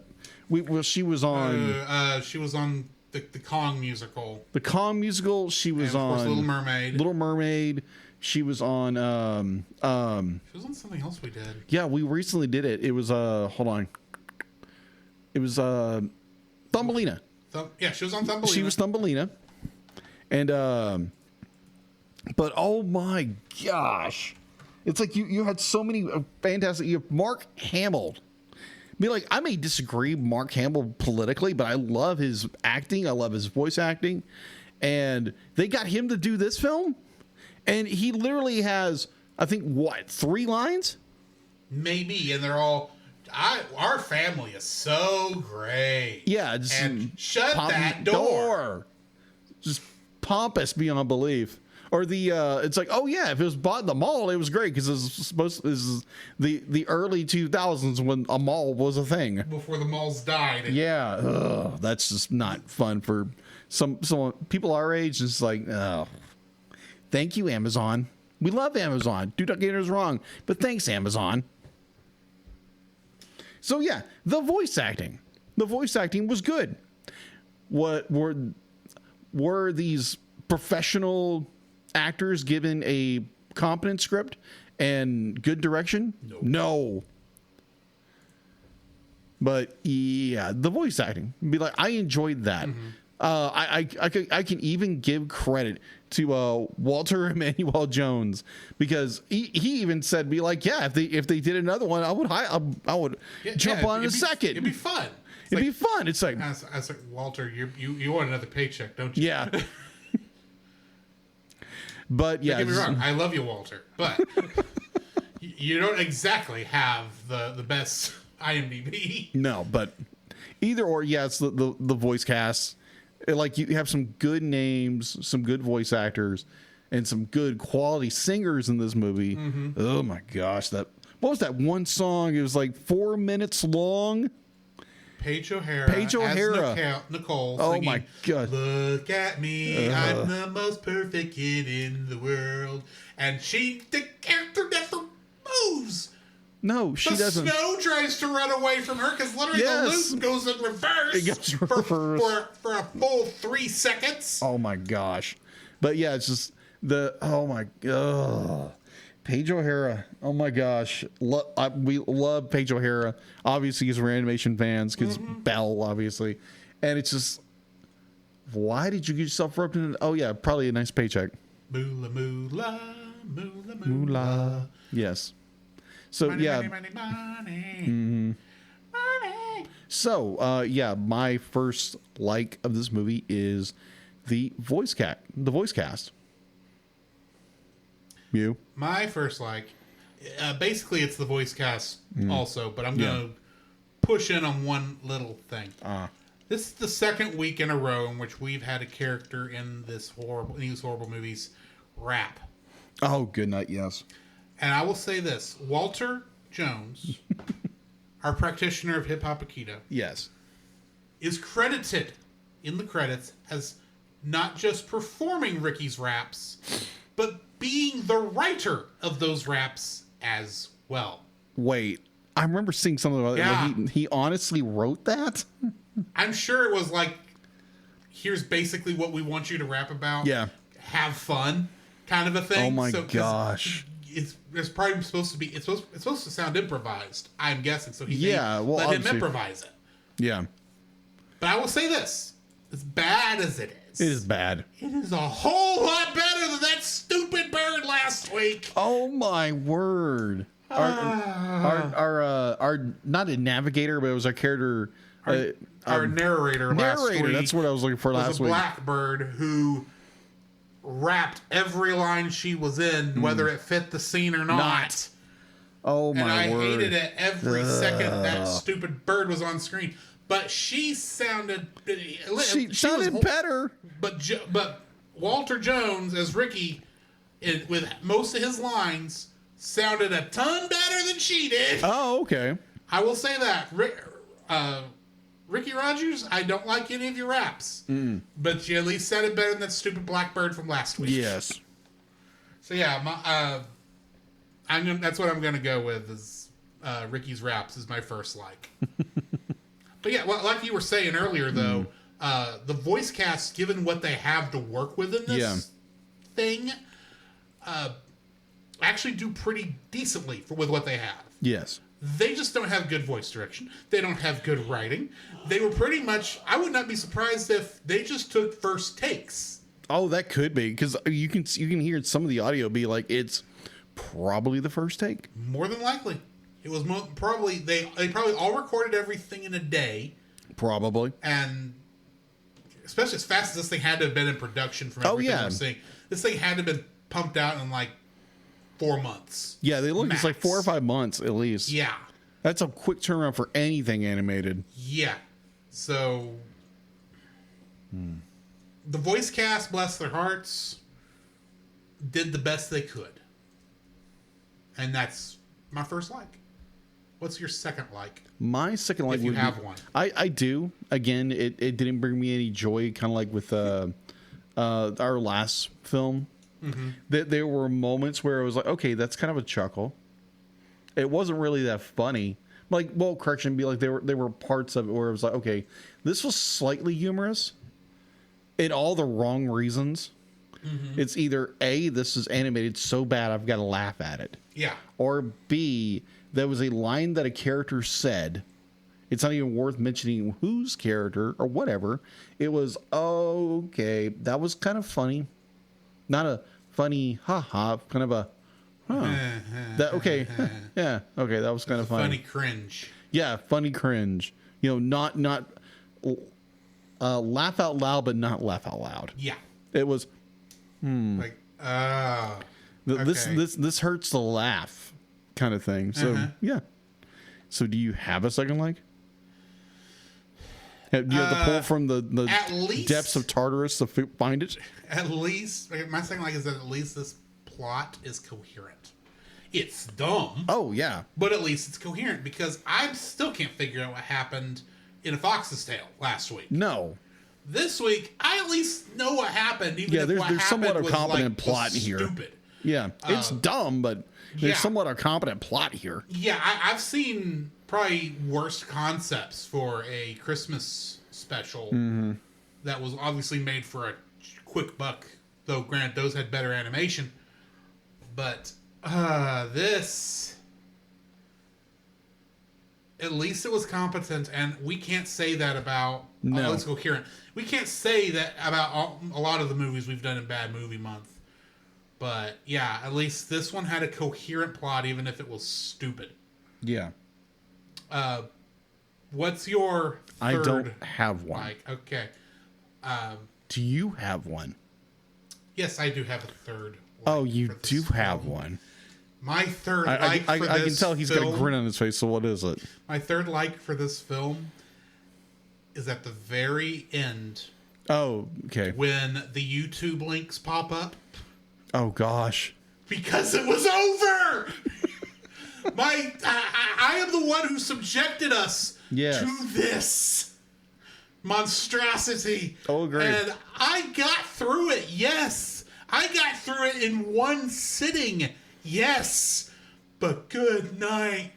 She was on. She was on the Kong musical. The Kong musical. She was And of course, on Little Mermaid. Little Mermaid. She was on. She was on something else we did. Yeah, we recently did it. It was hold on. It was Thumbelina. Yeah, she was on Thumbelina. She was Thumbelina. And but oh my gosh. It's like you had so many fantastic. You have Mark Hamill. Be like, I may disagree with Mark Hamill politically, but I love his acting. I love his voice acting. And they got him to do this film. And he literally has, I think, what, 3 lines? Maybe, and they're all. Our family is so great. Yeah, just and shut that door. Just pompous beyond belief. Or the it's like, oh yeah, if it was bought in the mall, it was great because this is the early 2000s when a mall was a thing. Before the malls died. Yeah, ugh, that's just not fun for some people our age. It's like, oh, thank you, Amazon. We love Amazon. Do not get us wrong, but thanks, Amazon. So yeah, the voice acting was good. What were these professional actors given a competent script and good direction? No. But yeah, the voice acting, be like, I enjoyed that. Mm-hmm. I can even give credit to Walter Emmanuel Jones because he even said, be like, yeah, if they did another one, I would jump on in a second. It'd be fun. It'd be fun. It's like, I was like, Walter, you want another paycheck, don't you? Yeah. But yeah, don't get me wrong, I love you, Walter, but you don't exactly have the best IMDb. No, but either or, yeah, it's the voice cast. Like, you have some good names, some good voice actors, and some good quality singers in this movie. Mm-hmm. Oh my gosh, what was that one song? It was like 4 minutes long. Paige O'Hara. As Nicole oh singing, my god! Look at me, I'm the most perfect kid in the world, and the character never moves. No, she doesn't. The snow tries to run away from her because literally the loop goes in reverse. It goes reverse for a full 3 seconds. Oh my gosh! But yeah, it's just Paige O'Hara. Oh my gosh. We love Paige O'Hara. Obviously, as we're animation fans, because Belle, obviously. And it's just, why did you get yourself roped in? Oh yeah, probably a nice paycheck. Moolah, moolah, moolah, moolah. Moolah. Yes. So money, yeah. Money, money, money. Mm-hmm. Money. So yeah, my first like of this movie is the voice cast. You? My first basically it's the voice cast also, but I'm going to push in on one little thing. This is the second week in a row in which we've had a character in these horrible movies rap. Oh, good night, yes. And I will say this, Walter Jones, our practitioner of Hip Hop Aikido, yes, is credited in the credits as not just performing Ricky's raps, but being the writer of those raps as well. Wait, I remember seeing something about it. Yeah. Like he honestly wrote that? I'm sure it was like, here's basically what we want you to rap about. Yeah. Have fun kind of a thing. Oh my gosh. It's probably supposed to be, it's supposed to sound improvised, I'm guessing. So let him improvise it. Yeah. But I will say this, as bad as it is. It is bad. It is a whole lot better than that stupid bird last week. Oh my word! Our not a navigator, but it was our character, our narrator. Last week. That's what I was looking for last week. Was a blackbird who rapped every line she was in, whether it fit the scene or not. Oh my word! And I hated it every second that stupid bird was on screen. But she sounded. She sounded better. But Walter Jones as Ricky, with most of his lines, sounded a ton better than she did. Oh, okay. I will say that. Ricky Rogers, I don't like any of your raps. But you at least sounded better than that stupid blackbird from last week. Yes. So yeah, that's what I'm gonna go with is Ricky's Raps is my first like. But yeah, well, like you were saying earlier though, the voice cast, given what they have to work with in this thing, actually do pretty decently with what they have. Yes. They just don't have good voice direction. They don't have good writing. They were pretty much. I would not be surprised if they just took first takes. Oh, that could be, because you can hear some of the audio be like it's probably the first take. More than likely, it was probably they probably all recorded everything in a day. Probably. And especially as fast as this thing had to have been in production from everything I'm seeing, this thing had to have been pumped out in like 4 months. Yeah, they look max. it's like 4 or 5 months at least. Yeah. That's a quick turnaround for anything animated. Yeah. So the voice cast, bless their hearts, did the best they could. And that's my first like. What's your second like? My second like, if you have one. I do. Again, it didn't bring me any joy, kind of like with our last film. Mm-hmm. There were moments where it was like, okay, that's kind of a chuckle. It wasn't really that funny. Like, well, correction, be like there were parts of it where it was like, okay, this was slightly humorous, in all the wrong reasons. Mm-hmm. It's either A, this is animated so bad I've got to laugh at it. Yeah. Or B, there was a line that a character said. It's not even worth mentioning whose character or whatever. It was, oh, okay, that was kind of funny. Not a funny ha-ha, kind of a, huh. That, okay, yeah, okay, that was kind of funny. Funny cringe. Yeah, funny cringe. You know, not laugh out loud, but not laugh out loud. Yeah. It was, like, okay. This hurts to laugh kind of thing. So, yeah. So, do you have a second like? Do you have to pull from the depths of Tartarus to find it? At least, my second like is that at least this plot is coherent. It's dumb. Oh, yeah. But at least it's coherent, because I still can't figure out what happened in A Fox's Tale last week. No. This week, I at least know what happened, even if there's what happened somewhat of was competent like, plot was here. Stupid. Yeah, it's dumb, but there's yeah. somewhat of competent plot here. Yeah, I've seen probably worse concepts for a Christmas special that was obviously made for a quick buck, though granted those had better animation. But this, at least it was competent, and we can't say that about it's coherent. We can't say that about a lot of the movies we've done in Bad Movie Month. But yeah, at least this one had a coherent plot, even if it was stupid. Yeah. What's your third? I don't have one. Like, okay. Do you have one? Yes, I do have a third. Oh, you do have one. My third I can tell he's film, got a grin on his face, so what is it? My third like for this film is at the very end. Oh, okay. When the YouTube links pop up. Oh, gosh. Because it was over! I am the one who subjected us to this monstrosity. Oh, great. And I got through it, yes. I got through it in one sitting, yes. But good night.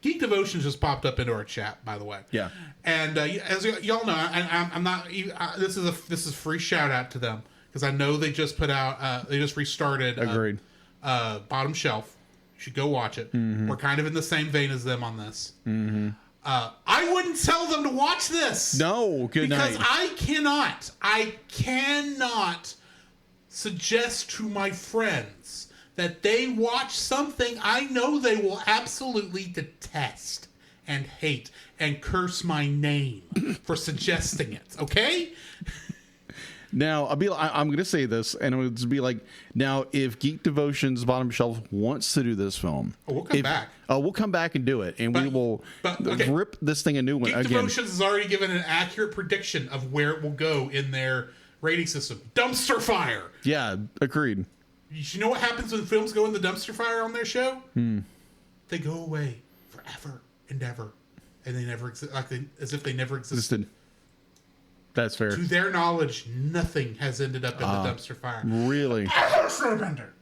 Geek Devotions just popped up into our chat, by the way. Yeah. And as y'all know, I'm not. This is free shout out to them, because I know they just put out. They just restarted. Agreed. Bottom Shelf. You should go watch it. Mm-hmm. We're kind of in the same vein as them on this. Mm-hmm. I wouldn't tell them to watch this. No, good night. Because I cannot suggest to my friends that they watch something I know they will absolutely detest and hate and curse my name for suggesting it. Okay? Now, I'm going to say this, and I'm going to be like, now, if Geek Devotions Bottom Shelf wants to do this film, we'll come back. We'll come back and do it, and we will rip this thing a new one Geek again. Devotions has already given an accurate prediction of where it will go in their rating system. Dumpster fire. Yeah, agreed. You know what happens when films go in the dumpster fire on their show? They go away forever and ever, and they never exist, as if they never existed. That's fair. To their knowledge, nothing has ended up in the dumpster fire. Really? Surrender.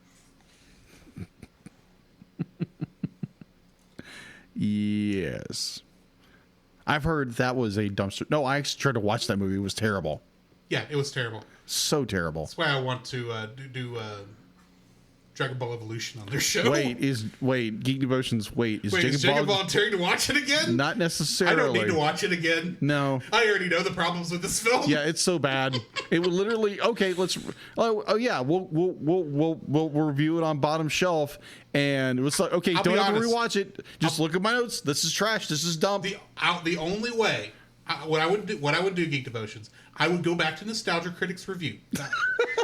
Yes. I've heard that was a dumpster. No, I actually tried to watch that movie. It was terrible. Yeah, it was terrible. So terrible. That's why I want to do Dragon Ball Evolution on their show. Geek Devotions. Is Jacob volunteering to watch it again? Not necessarily. I don't need to watch it again. No. I already know the problems with this film. Yeah, it's so bad. It would literally let's. Oh yeah, we'll review it on Bottom Shelf, and it was like okay, I'll don't be have honest. to rewatch it. Just look at my notes. This is trash. This is dumb. The only way what I would do Geek Devotions, I would go back to Nostalgia Critics Review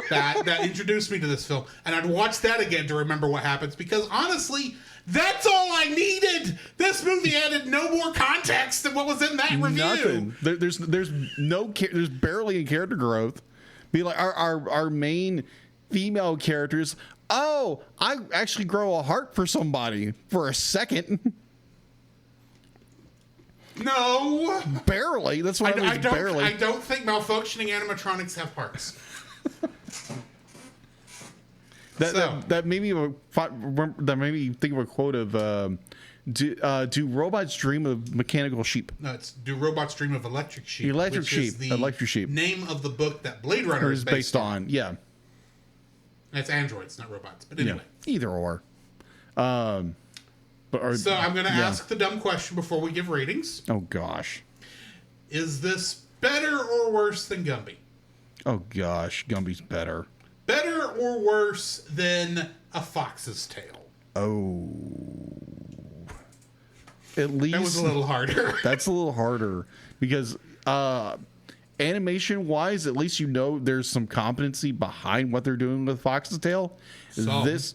that introduced me to this film, and I'd watch that again to remember what happens, because honestly, that's all I needed. This movie added no more context than what was in that review. Nothing. There's barely any character growth. Be like our main female characters. Oh, I actually grow a heart for somebody for a second. No, barely. That's what I mean. Barely. I don't think malfunctioning animatronics have hearts. That made me think of a quote of do robots dream of mechanical sheep? No, it's do robots dream of electric sheep? Electric which sheep. Is the Electric sheep. Name of the book that Blade Runner is based on. Yeah. It's androids, not robots. But anyway, either or. So I'm going to ask the dumb question before we give ratings. Oh gosh. Is this better or worse than Gumby? Oh gosh, Gumby's better. Better or worse than A Fox's Tale? Oh. At least that was a little harder. That's a little harder because animation wise, at least there's some competency behind what they're doing with Fox's Tale. This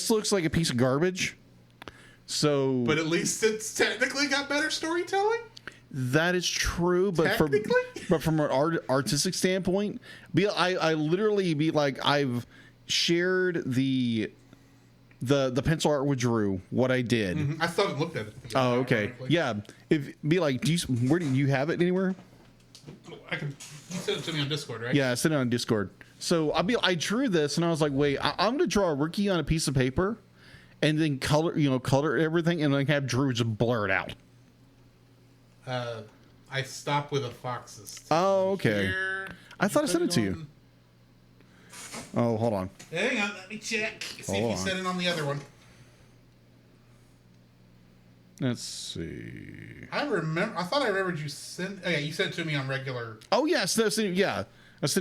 looks like a piece of garbage. So, but at least it's technically got better storytelling. That is true, but from an artistic standpoint, I literally be like I've shared the pencil art with Drew. What I did. Mm-hmm. I thought it looked at it. Oh, okay, yeah. Do you have it anywhere? You sent it to me on Discord, right? Yeah, I sent it on Discord. So I drew this and I was like, wait, I'm gonna draw a Ricky on a piece of paper, and then color everything, and then have Drew just blur it out. I stopped with A Fox's Tale. Oh, okay. Here. I thought I sent it to you. Oh, hold on. Hang on, let me check. See if you sent it on the other one. Let's see. I thought I remembered you sent. Oh yeah, you sent it to me on regular. Oh yes, I sent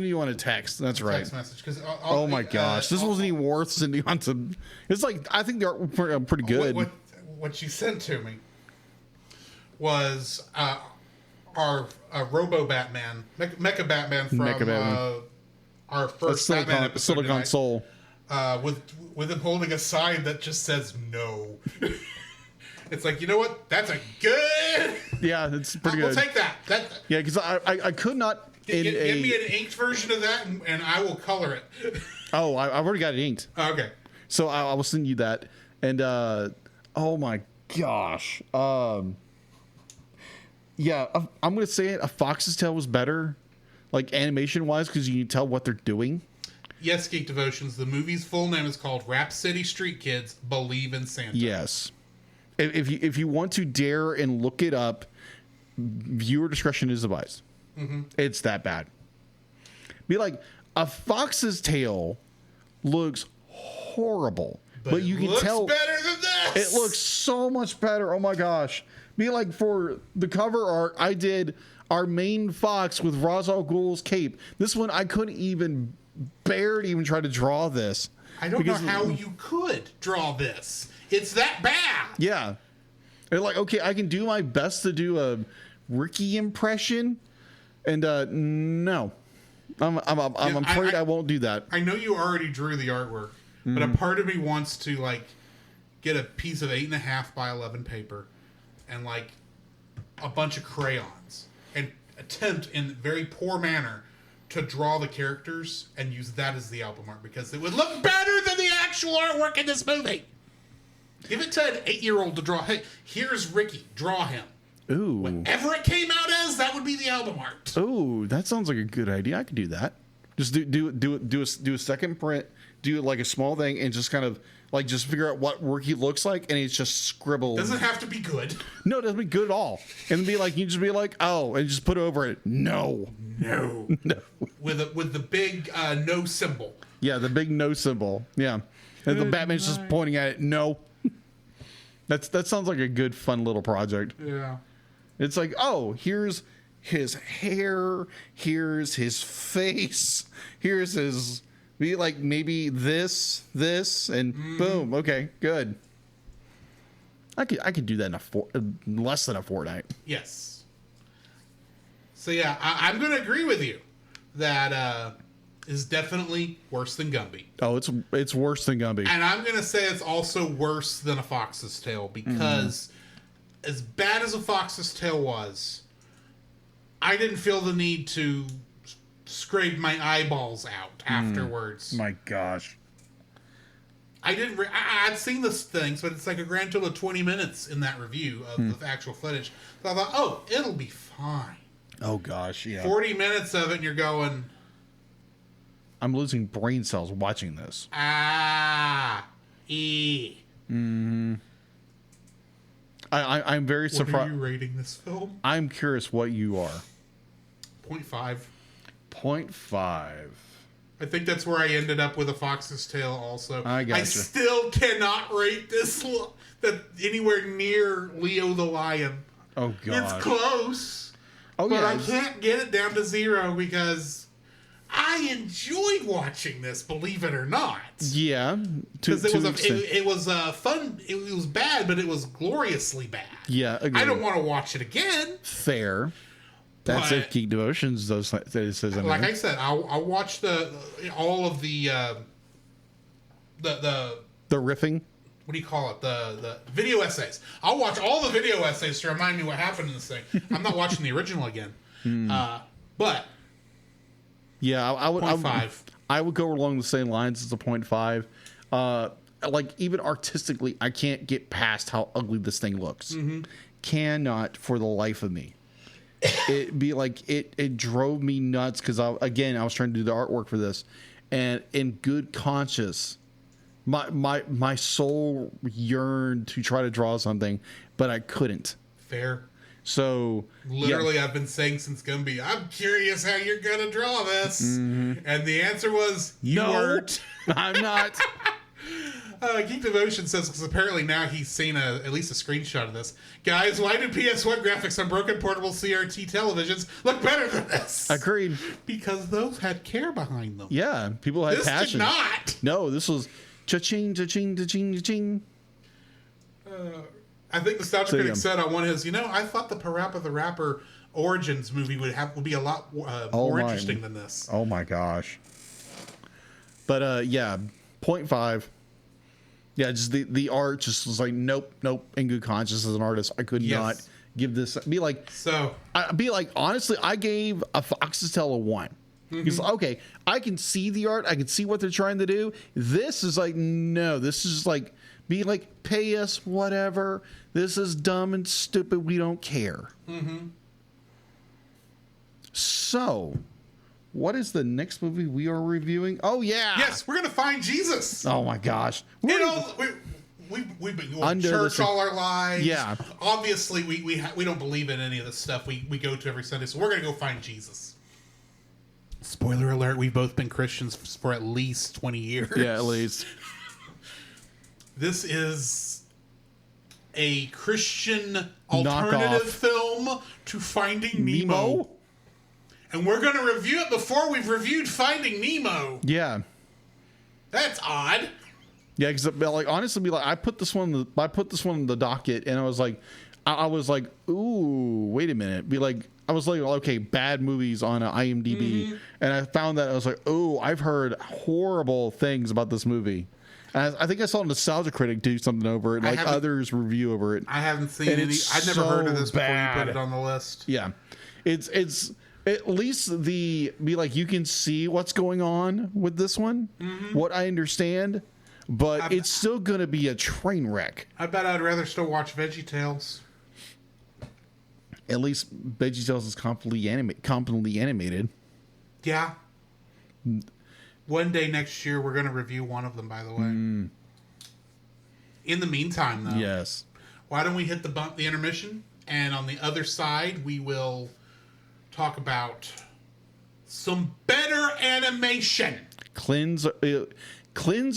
you on a text. That's right. Text message. Oh my gosh, this wasn't even worth sending on to. It's like I think they're pretty good. What you sent to me was our Robo Batman, Mecha Batman from our first Batman episode Silicon tonight, Soul, with him holding a sign that just says no. It's like, you know what? That's a good. Yeah, it's pretty good. We'll take that. Yeah, because I could not. Give me an inked version of that, and I will color it. Oh, I've already got it inked. Okay. So I will send you that, and oh my gosh, yeah, I'm gonna say it. A Fox's Tale was better, like animation wise, because you can tell what they're doing. Yes, Geek Devotions. The movie's full name is called Rapsittie Street Kids Believe in Santa. Yes. If you want to dare and look it up, viewer discretion is advised. Mm-hmm. It's that bad. Be like, A Fox's Tale looks horrible, but you can tell better than this. It looks so much better. Oh my gosh! Be like, for the cover art, I did our main fox with Ra's al Ghul's cape. This one I couldn't even bear to even try to draw this. I don't know how you could draw this. It's that bad. Yeah. They're like, okay, I can do my best to do a Ricky impression, and no, I'm afraid I won't do that. I know you already drew the artwork, but a part of me wants to like get a piece of 8.5 by 11 paper and like a bunch of crayons and attempt in very poor manner to draw the characters and use that as the album art, because it would look better than the actual artwork in this movie. Give it to an 8-year-old to draw. Hey, here's Ricky. Draw him. Ooh. Whatever it came out as, that would be the album art. Ooh, that sounds like a good idea. I could do that. Just do a second print, do like a small thing, and just kind of like just figure out what work he looks like, and it's just scribbled. Doesn't have to be good. No, it doesn't be good at all. And be like, you just be like, oh, and just put over it. No. No. With the big no symbol. Yeah, the big no symbol. Yeah, and the Batman's just pointing at it. No. That sounds like a good, fun little project. Yeah. It's like, oh, here's his hair, here's his face, here's his, be like maybe this, and boom. Okay, good. I could do that in less than a fortnight. Yes. So yeah, I'm going to agree with you that is definitely worse than Gumby. Oh, it's worse than Gumby. And I'm going to say it's also worse than A Fox's Tale because as bad as A Fox's Tale was, I didn't feel the need to scrape my eyeballs out afterwards. My gosh. I didn't. I'd seen this thing, but it's like a grand total of 20 minutes in that review of the actual footage. So I thought, oh, it'll be fine. Oh gosh, yeah. 40 minutes of it, and you're going, I'm losing brain cells watching this. I'm very What are surprised. you rating this film? I'm curious what you are. 0.5. 0.5. I think that's where I ended up with A Fox's Tale also. I gotcha. I still cannot rate this that anywhere near Leo the Lion. Oh god. It's close. Oh but yeah. I can't get it down to 0 because I enjoyed watching this, believe it or not. Yeah. Because it was fun. It was bad, but it was gloriously bad. Yeah, agreed. I don't want to watch it again. Fair. That's But- if Geek Devotions does that it says in Like there. I said, I'll watch all of the The riffing. what do you call it? The video essays. I'll watch all the video essays to remind me what happened in this thing. I'm not watching the original again. But Yeah, I would 0.5. I would go along the same lines as a 0.5. Like even artistically, I can't get past how ugly this thing looks. Cannot for the life of me. It drove me nuts because I was trying to do the artwork for this, and in good conscience, my soul yearned to try to draw something, but I couldn't. Fair. So Literally, I've been saying since Gumby, I'm curious how you're gonna draw this, and the answer was you no, weren't. I'm not. Geek Devotion says, because apparently now he's seen at least a screenshot of this. Guys, why do PS1 graphics on broken portable CRT televisions look better than this? Agreed. Because those had care behind them. Yeah, people had This passion. did not. No, this was cha-ching, cha-ching, cha-ching, cha-ching. I think Nostalgia So, Critic yeah. said on one of his, I thought the Parappa the Rapper Origins movie would be a lot more my. interesting than this. Oh my gosh. But yeah, 0.5. Yeah, just the art just was like nope. In good conscience as an artist, I could Yes. not give this. Honestly, I gave A Fox's Tale a 1. Because okay, I can see the art, I can see what they're trying to do. This is like no, this is like pay us whatever. This is dumb and stupid. We don't care. So, what is the next movie we are reviewing? Oh yeah. Yes, we're gonna find Jesus. Oh my gosh. We've been going Under to the church all our lives. Yeah. Obviously, we don't believe in any of the stuff we go to every Sunday, so we're gonna go find Jesus. Spoiler alert: we've both been Christians for at least 20 years. Yeah, at least. This is a Christian alternative Knockoff. film to Finding Nemo. And we're going to review it before we've reviewed Finding Nemo. Yeah. That's odd. Yeah, because honestly, I put this one in the docket, and I was like, ooh, wait a minute. I was like, okay, bad movies on IMDb, and I found that I was like, oh, I've heard horrible things about this movie. And I think I saw Nostalgia Critic do something over it, others review over it. I haven't seen And any. it's I'd never heard of so this before you bad. put it on the list. Yeah, it's at least you can see what's going on with this one, what I understand, but it's still gonna be a train wreck. I bet I'd rather still watch VeggieTales. At least VeggieTales is competently animated. Yeah. One day next year, we're going to review one of them, by the way. In the meantime, though, Yes. why don't we hit the intermission? And on the other side, we will talk about some better animation. Cleanse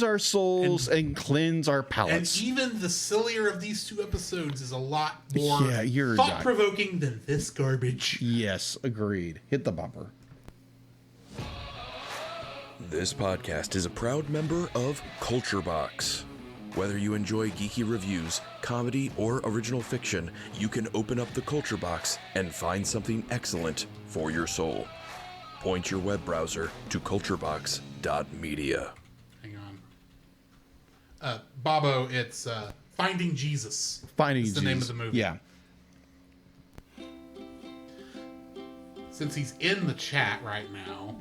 our souls and cleanse our And palates. even the sillier of these two episodes is a lot more Yeah, you're thought-provoking than this garbage. Yes, agreed. Hit the bumper. This podcast is a proud member of Culture Box. Whether you enjoy geeky reviews, comedy, or original fiction, you can open up the Culture Box and find something excellent for your soul. Point your web browser to culturebox.media. Hang on. Bobo, it's Finding Jesus. Finding It's the name of the movie. Yeah. Since he's in the chat right now,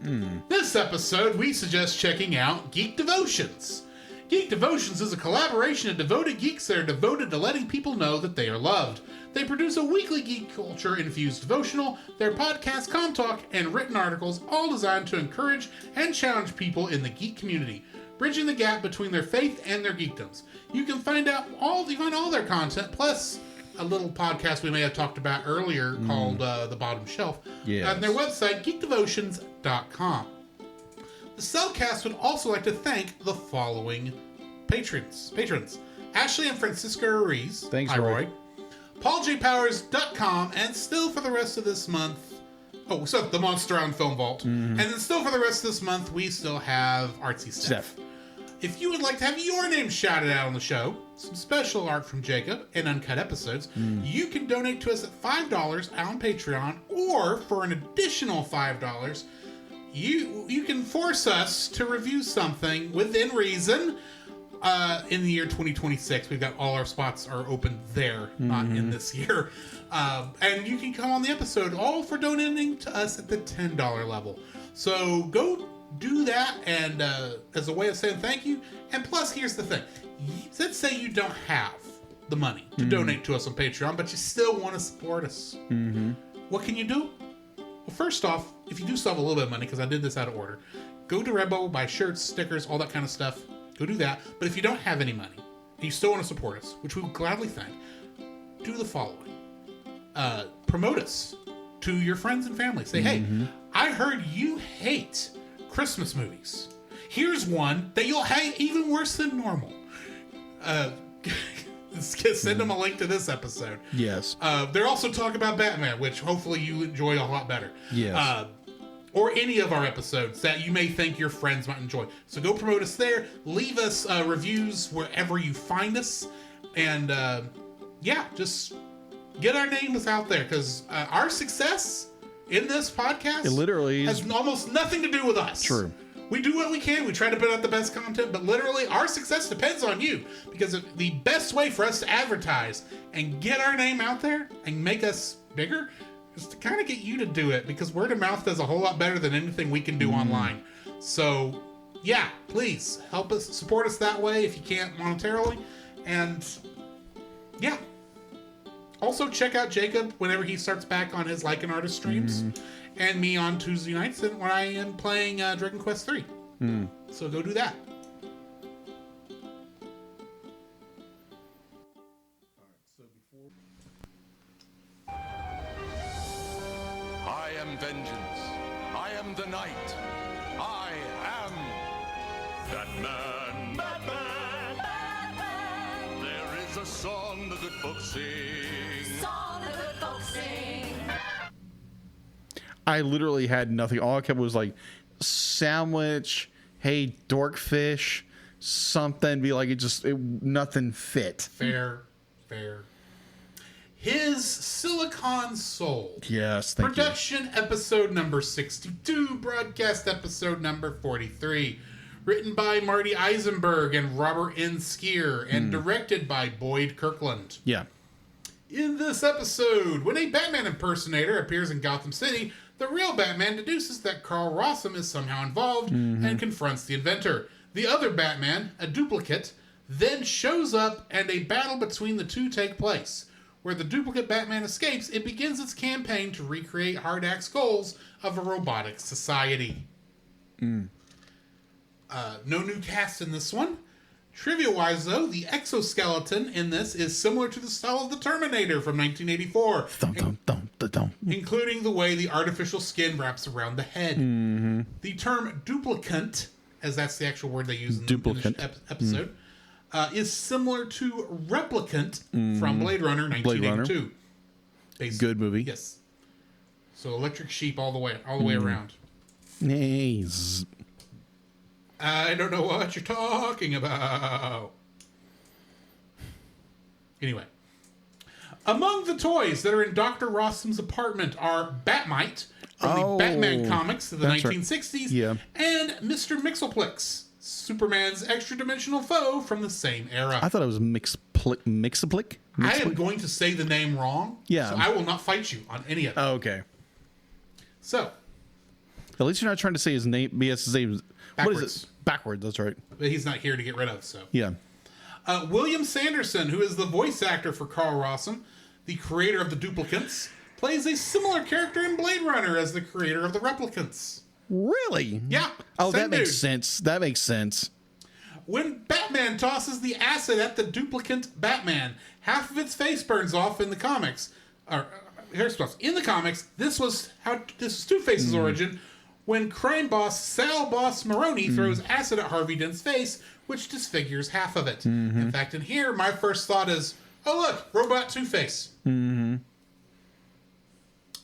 this episode we suggest checking out Geek Devotions. Geek Devotions is a collaboration of devoted geeks that are devoted to letting people know that they are loved. They produce a weekly geek culture-infused devotional, their podcast, Talk, and written articles, all designed to encourage and challenge people in the geek community, bridging the gap between their faith and their geekdoms. You can find all their content, plus a little podcast we may have talked about earlier called The Bottom Shelf, Yes. on their website, geekdevotions.com. The Cellcast would also like to thank the following patrons. Ashley and Francisco Ruiz. Thanks, Hi, Roy. PaulJPowers.com, and still for the rest of this month, so the Monster on Film Vault. And then still for the rest of this month, we still have Artsy Steph. If you would like to have your name shouted out on the show, some special art from Jacob, and uncut episodes, you can donate to us at $5 on Patreon, or for an additional $5, you can force us to review something within reason in the year 2026. We've got all our spots are open there, not in this year. And you can come on the episode, all for donating to us at the $10 level. So go do that, and as a way of saying thank you. And plus, here's the thing. Let's say you don't have the money to donate to us on Patreon, but you still want to support us. What can you do? Well, first off, if you do still have a little bit of money, because I did this out of order, go to Redbubble, buy shirts, stickers, all that kind of stuff. Go do that. But if you don't have any money, and you still want to support us, which we would gladly thank, do the following. Promote us to your friends and family. Say, hey, I heard you hate Christmas movies. Here's one that you'll hate even worse than normal. Send them a link to this episode. Yes. They're also talking about Batman, which hopefully you enjoy a lot better. Yes. Or any of our episodes that you may think your friends might enjoy. So go promote us there. Leave us reviews wherever you find us. And just get our names out there, because our success in this podcast It literally has almost nothing to do with us. True. We do what we can. We try to put out the best content, but literally our success depends on you, because the best way for us to advertise and get our name out there and make us bigger is to kind of get you to do it, because word of mouth does a whole lot better than anything we can do online. So yeah, please help us, support us that way if you can't monetarily. And yeah, also check out Jacob whenever he starts back on his Like an Artist streams, and me on Tuesday nights when I am playing Dragon Quest III. So go do that. I am vengeance. I am the night. I am Batman. Batman. Batman. There is a song the good folks sing. Song the good folks sing. I literally had nothing. All I kept was like sandwich, hey, dorkfish, something. Be like, nothing fit. Fair. His Silicon Soul. Yes, thank Production episode number 62, broadcast episode number 43. Written by Marty Eisenberg and Robert N. Skier, and directed by Boyd Kirkland. you. Yeah. In this episode, when a Batman impersonator appears in Gotham City, the real Batman deduces that Carl Rossum is somehow involved and confronts the inventor. The other Batman, a duplicate, then shows up and a battle between the two take place. where the duplicate Batman escapes, it begins its campaign to recreate Hardak's goals of a robotic society. No new cast in this one. Trivia-wise, though, the exoskeleton in this is similar to the style of the Terminator from 1984, including the way the artificial skin wraps around the head. The term duplicant, as that's the actual word they use in this episode, is similar to replicant from Blade Runner 1982. Good movie. Yes. So electric sheep all the way around. Nice. I don't know what you're talking about. Anyway. Among the toys that are in Dr. Rossum's apartment are Batmite from the Batman comics of the 1960s and Mr. Mixoplex, Superman's extra-dimensional foe from the same era. I thought it was Mixoplex. I am going to say the name wrong, so I will not fight you on any of it. Oh, okay. So. At least you're not trying to say his name. His name. Backwards. What is it? Backwards, that's right. But he's not here to get rid of, so. Yeah. William Sanderson, who is the voice actor for Carl Rossum, the creator of the Duplicants, plays a similar character in Blade Runner as the creator of the Replicants. Really? Yeah. Oh, that makes sense. That makes sense. When Batman tosses the acid at the duplicant Batman, half of its face burns off in the comics. In the comics, this was Two-Face's origin, when crime boss Sal Boss Maroni throws acid at Harvey Dent's face, which disfigures half of it. In fact, in here, my first thought is, oh look, Robot Two-Face.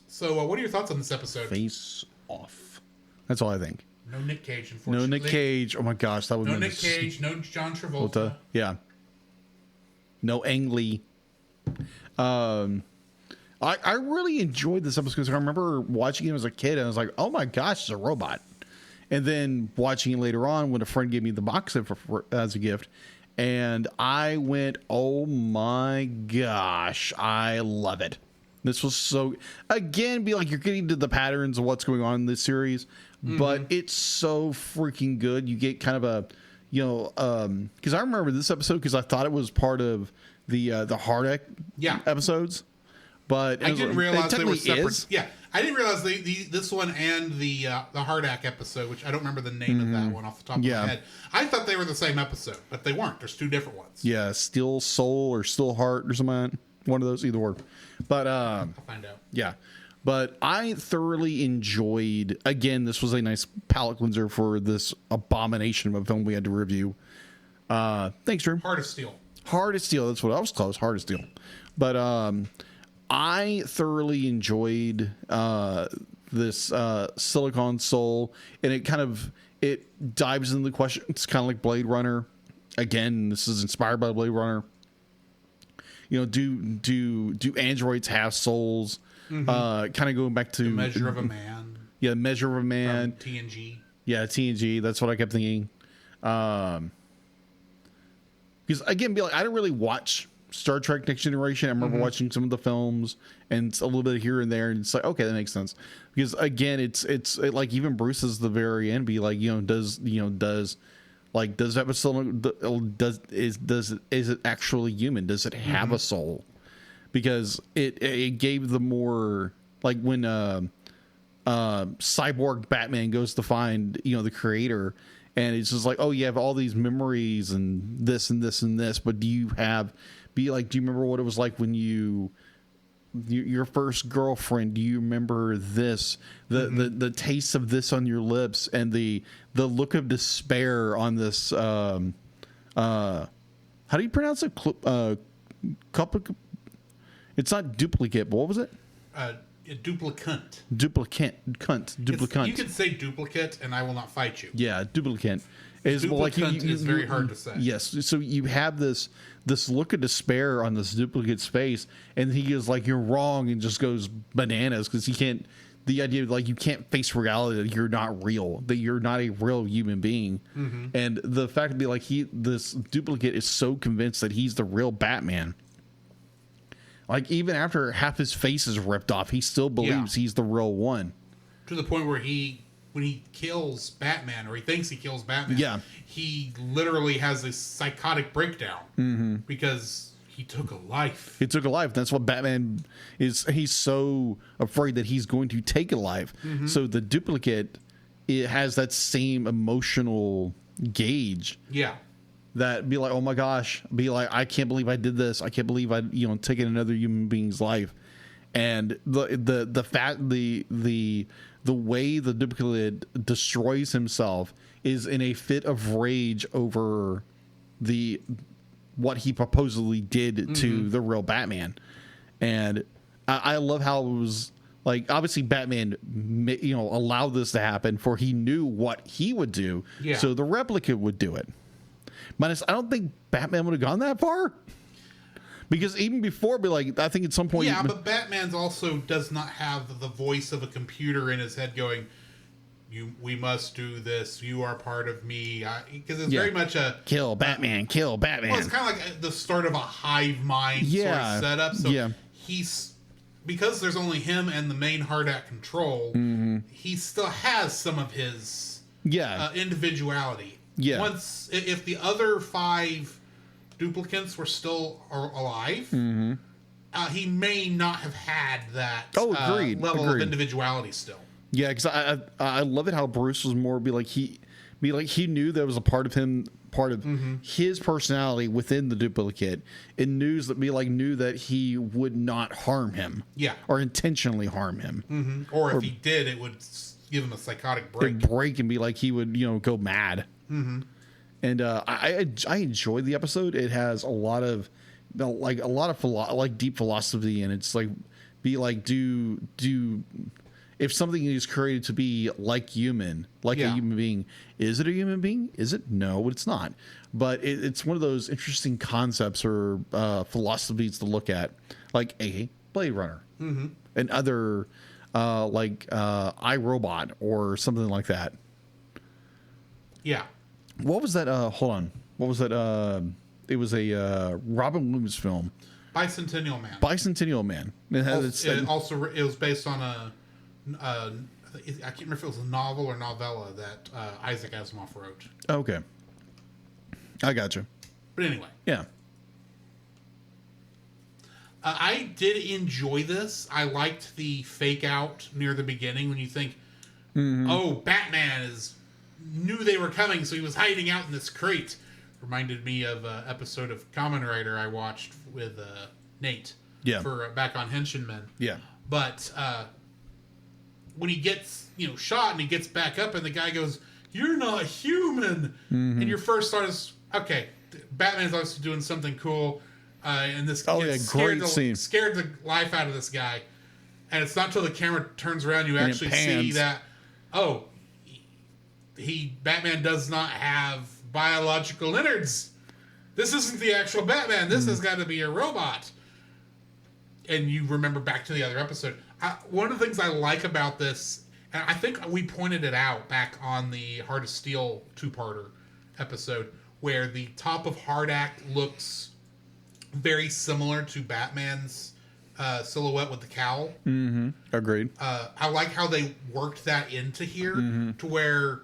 So, what are your thoughts on this episode? Face off. That's all I think. No Nick Cage, unfortunately. No Nick Cage. Oh my gosh, that would be no Nick Cage. No John Travolta. Yeah. No Ang Lee. I really enjoyed this episode because I remember watching it as a kid and I was like, oh my gosh, it's a robot. And then watching it later on when a friend gave me the box set as a gift. And I went, oh my gosh, I love it. This was so, again, be like you're getting to the patterns of what's going on in this series, but it's so freaking good. You get kind of a, because I remember this episode because I thought it was part of the Hardak episodes. But I didn't realize they were separate. Yeah, I didn't realize this one and the Hardak episode, which I don't remember the name of that one off the top of my head. I thought they were the same episode, but they weren't. There's two different ones. Yeah, Steel Soul or Steel Heart or something like that. One of those, either or. But I'll find out. Yeah, but I thoroughly enjoyed. Again, this was a nice palate cleanser for this abomination of a film we had to review. Thanks, Drew. Heart of Steel. Heart of Steel. That's what I was close. Heart of Steel. But I thoroughly enjoyed this Silicon Soul, and it dives into the question. It's kind of like Blade Runner. Again, this is inspired by Blade Runner. Do androids have souls? Kind of going back to The Measure of a Man. Yeah, The Measure of a Man. From TNG. Yeah, TNG. That's what I kept thinking. Because again, I didn't really watch Star Trek Next Generation. I remember watching some of the films and a little bit here and there, and it's like, okay, that makes sense. Because again, it's like even Bruce is the very end be like, does episode is it actually human? Does it have a soul? Because it gave the more like when cyborg Batman goes to find the creator, and it's just like, oh, you have all these memories and this and this and this, but do you remember what it was like when your first girlfriend? Do you remember this, the taste of this on your lips, and the look of despair on this? How do you pronounce it? It's not duplicate, but what was it? Duplicant. Duplicant. You can say duplicate, and I will not fight you. Yeah, duplicant. Duplicant is very hard to say. Yes, so you have this look of despair on this duplicate's face, and he is like, "You're wrong," and just goes bananas because he can't. The idea of like you can't face reality that you're not real, that you're not a real human being, and the fact to be like this duplicate is so convinced that he's the real Batman. Like even after half his face is ripped off, he still believes he's the real one. To the point where when he kills Batman, or he thinks he kills Batman, he literally has a psychotic breakdown because He took a life. He took a life. That's what Batman is. He's so afraid that he's going to take a life. So the duplicate, it has that same emotional gauge. Yeah. That be like, oh my gosh, be like, I can't believe I did this. I can't believe I, taken another human being's life. And the way the duplicate destroys himself is in a fit of rage over what he supposedly did to the real Batman. And I love how it was like, obviously Batman, allowed this to happen, for he knew what he would do. Yeah. So the replicant would do it. Minus, I don't think Batman would have gone that far. Because even before, I think at some point... Yeah, but Batman's also does not have the voice of a computer in his head going, we must do this, you are part of me. Because it's very much a... Kill Batman, kill Batman. Well, it's kind of like the start of a hive mind sort of setup. So he's... Because there's only him and the main Hardak control, he still has some of his individuality. Yeah. If the other 5 duplicates were still alive, he may not have had that level of individuality still. Yeah, because I love it how Bruce was more he knew there was a part of him, his personality within the duplicate, and knew that he would not harm him, or intentionally harm him, or if he did, it would give him a psychotic break, and be like he would go mad. And I enjoyed the episode. It has a lot of deep philosophy, and it's do if something is created to be like a human being, is it a human being? Is it? No, it's not. But it's one of those interesting concepts or philosophies to look at, like a Blade Runner and other iRobot or something like that. Yeah. What was that? Hold on. What was that? It was a Robin Williams film. Bicentennial Man. It was based on I can't remember if it was a novel or novella that Isaac Asimov wrote. Okay. I gotcha. But anyway. Yeah. I did enjoy this. I liked the fake out near the beginning when you think, oh, Batman knew they were coming, so he was hiding out in this crate. Reminded me of an episode of Kamen Rider I watched with Nate. Yeah. For back on Henshinmen. Yeah. But when he gets shot and he gets back up and the guy goes, "You're not human," and your first thought is, okay, Batman's obviously doing something cool, and this scared the life out of this guy. And it's not until the camera turns around you actually see that, Batman does not have biological innards. This isn't the actual Batman. This has got to be a robot. And you remember back to the other episode. One of the things I like about this, and I think we pointed it out back on the Heart of Steel 2-parter episode, where the top of Hardak looks very similar to Batman's silhouette with the cowl. Agreed. I like how they worked that into here to where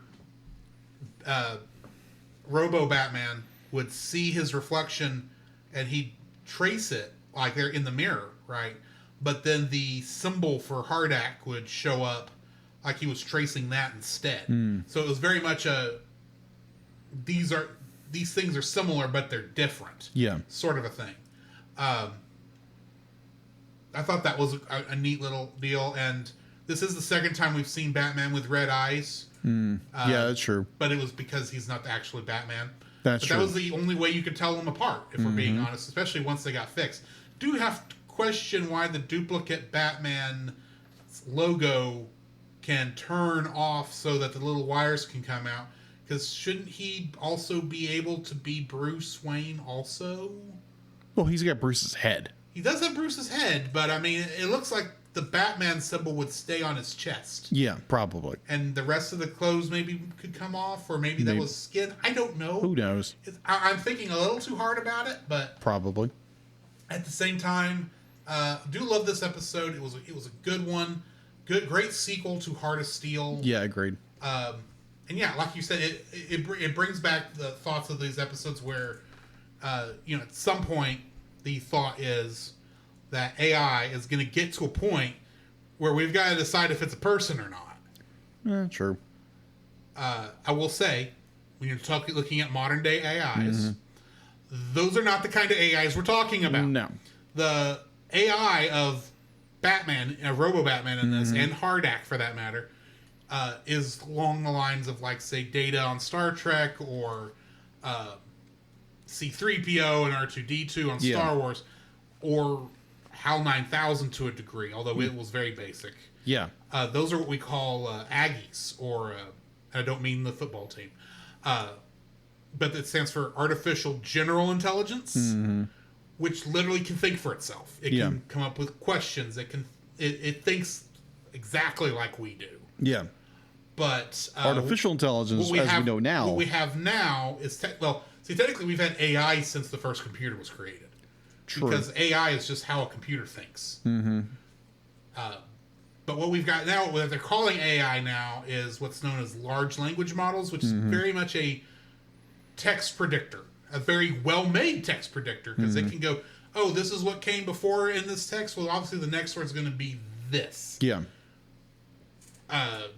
Robo Batman would see his reflection and he'd trace it like they're in the mirror, right? But then the symbol for Hardak would show up like he was tracing that instead. So it was very much these things are similar but they're different. Yeah. Sort of a thing. I thought that was a neat little deal, and this is the second time we've seen Batman with red eyes. Yeah, that's true. But it was because he's not actually Batman. That was the only way you could tell them apart, if we're being honest, especially once they got fixed. Do have to question why the duplicate Batman logo can turn off so that the little wires can come out. Because shouldn't he also be able to be Bruce Wayne also? Well, he's got Bruce's head. He does have Bruce's head, but I mean, it looks like the Batman symbol would stay on his chest. Yeah, probably. And the rest of the clothes maybe could come off, or maybe that was skin. I don't know. Who knows? I'm thinking a little too hard about it, but probably. At the same time, do love this episode. It was a good one. Great sequel to Heart of Steel. Yeah, agreed. And yeah, like you said, it brings back the thoughts of these episodes where, at some point, the thought is that AI is going to get to a point where we've got to decide if it's a person or not. True. I will say, when you're looking at modern day AIs, those are not the kind of AIs we're talking about. No. The AI of Batman, Robo-Batman in this, and Hardak for that matter, is along the lines of, like, say, Data on Star Trek, or C-3PO and R2-D2 on Star Wars, or HAL 9000 to a degree, although it was very basic. Yeah. Those are what we call Aggies, or I don't mean the football team, but it stands for Artificial General Intelligence, which literally can think for itself. It can come up with questions. It thinks exactly like we do. Yeah. But artificial intelligence, we know now. What we have now is technically we've had AI since the first computer was created. True. Because AI is just how a computer thinks. But what we've got now, what they're calling AI now, is what's known as large language models, which is very much a text predictor, a very well-made text predictor, because it can go, oh, this is what came before in this text. Well, obviously the next word's going to be this. Yeah.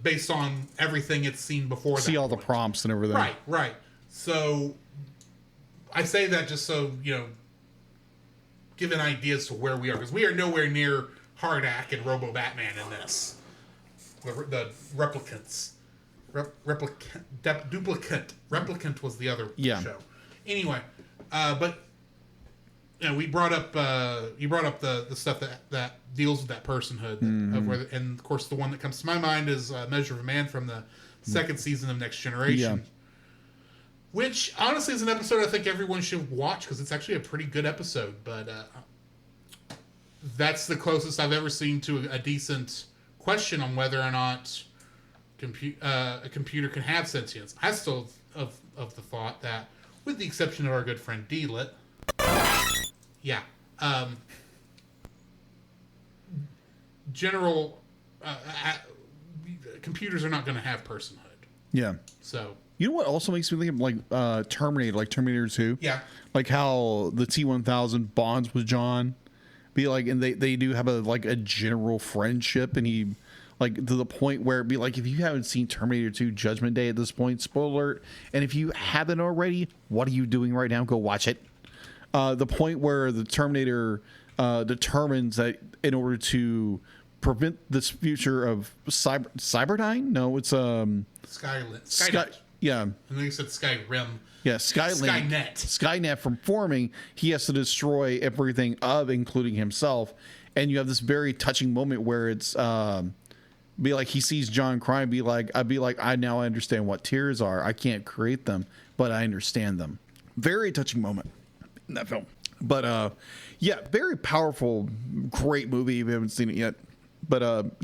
Based on everything it's seen before. See all the prompts and everything. Right. So I say that just so, give an idea as to where we are, because we are nowhere near Hardak and Robo-Batman in this. The replicants. Replicant was the other show. Anyway, but we brought up you brought up the stuff that deals with that personhood, and of course the one that comes to my mind is Measure of a Man from the second season of Next Generation, which honestly is an episode I think everyone should watch, because it's actually a pretty good episode. But that's the closest I've ever seen to a decent question on whether or not a computer can have sentience. I still of the thought that, with the exception of our good friend D-Lit, computers are not going to have personhood. Yeah. So, you know what also makes me think of, like, Terminator, like Terminator 2? Yeah. Like how the T-1000 bonds with John. Be like, and they do have a general friendship, and he, like, to the point where it'd be like, if you haven't seen Terminator 2 Judgment Day at this point, spoiler alert, and if you haven't already, what are you doing right now? Go watch it. The point where the Terminator determines that in order to prevent this future of Cyberdyne? No, it's Skynet. Yeah. I think you said Skyrim. Yeah, Skynet from forming, he has to destroy everything including himself. And you have this very touching moment where it's be like, he sees John crying, I now understand what tears are. I can't create them, but I understand them. Very touching moment in that film. But very powerful, great movie if you haven't seen it yet. But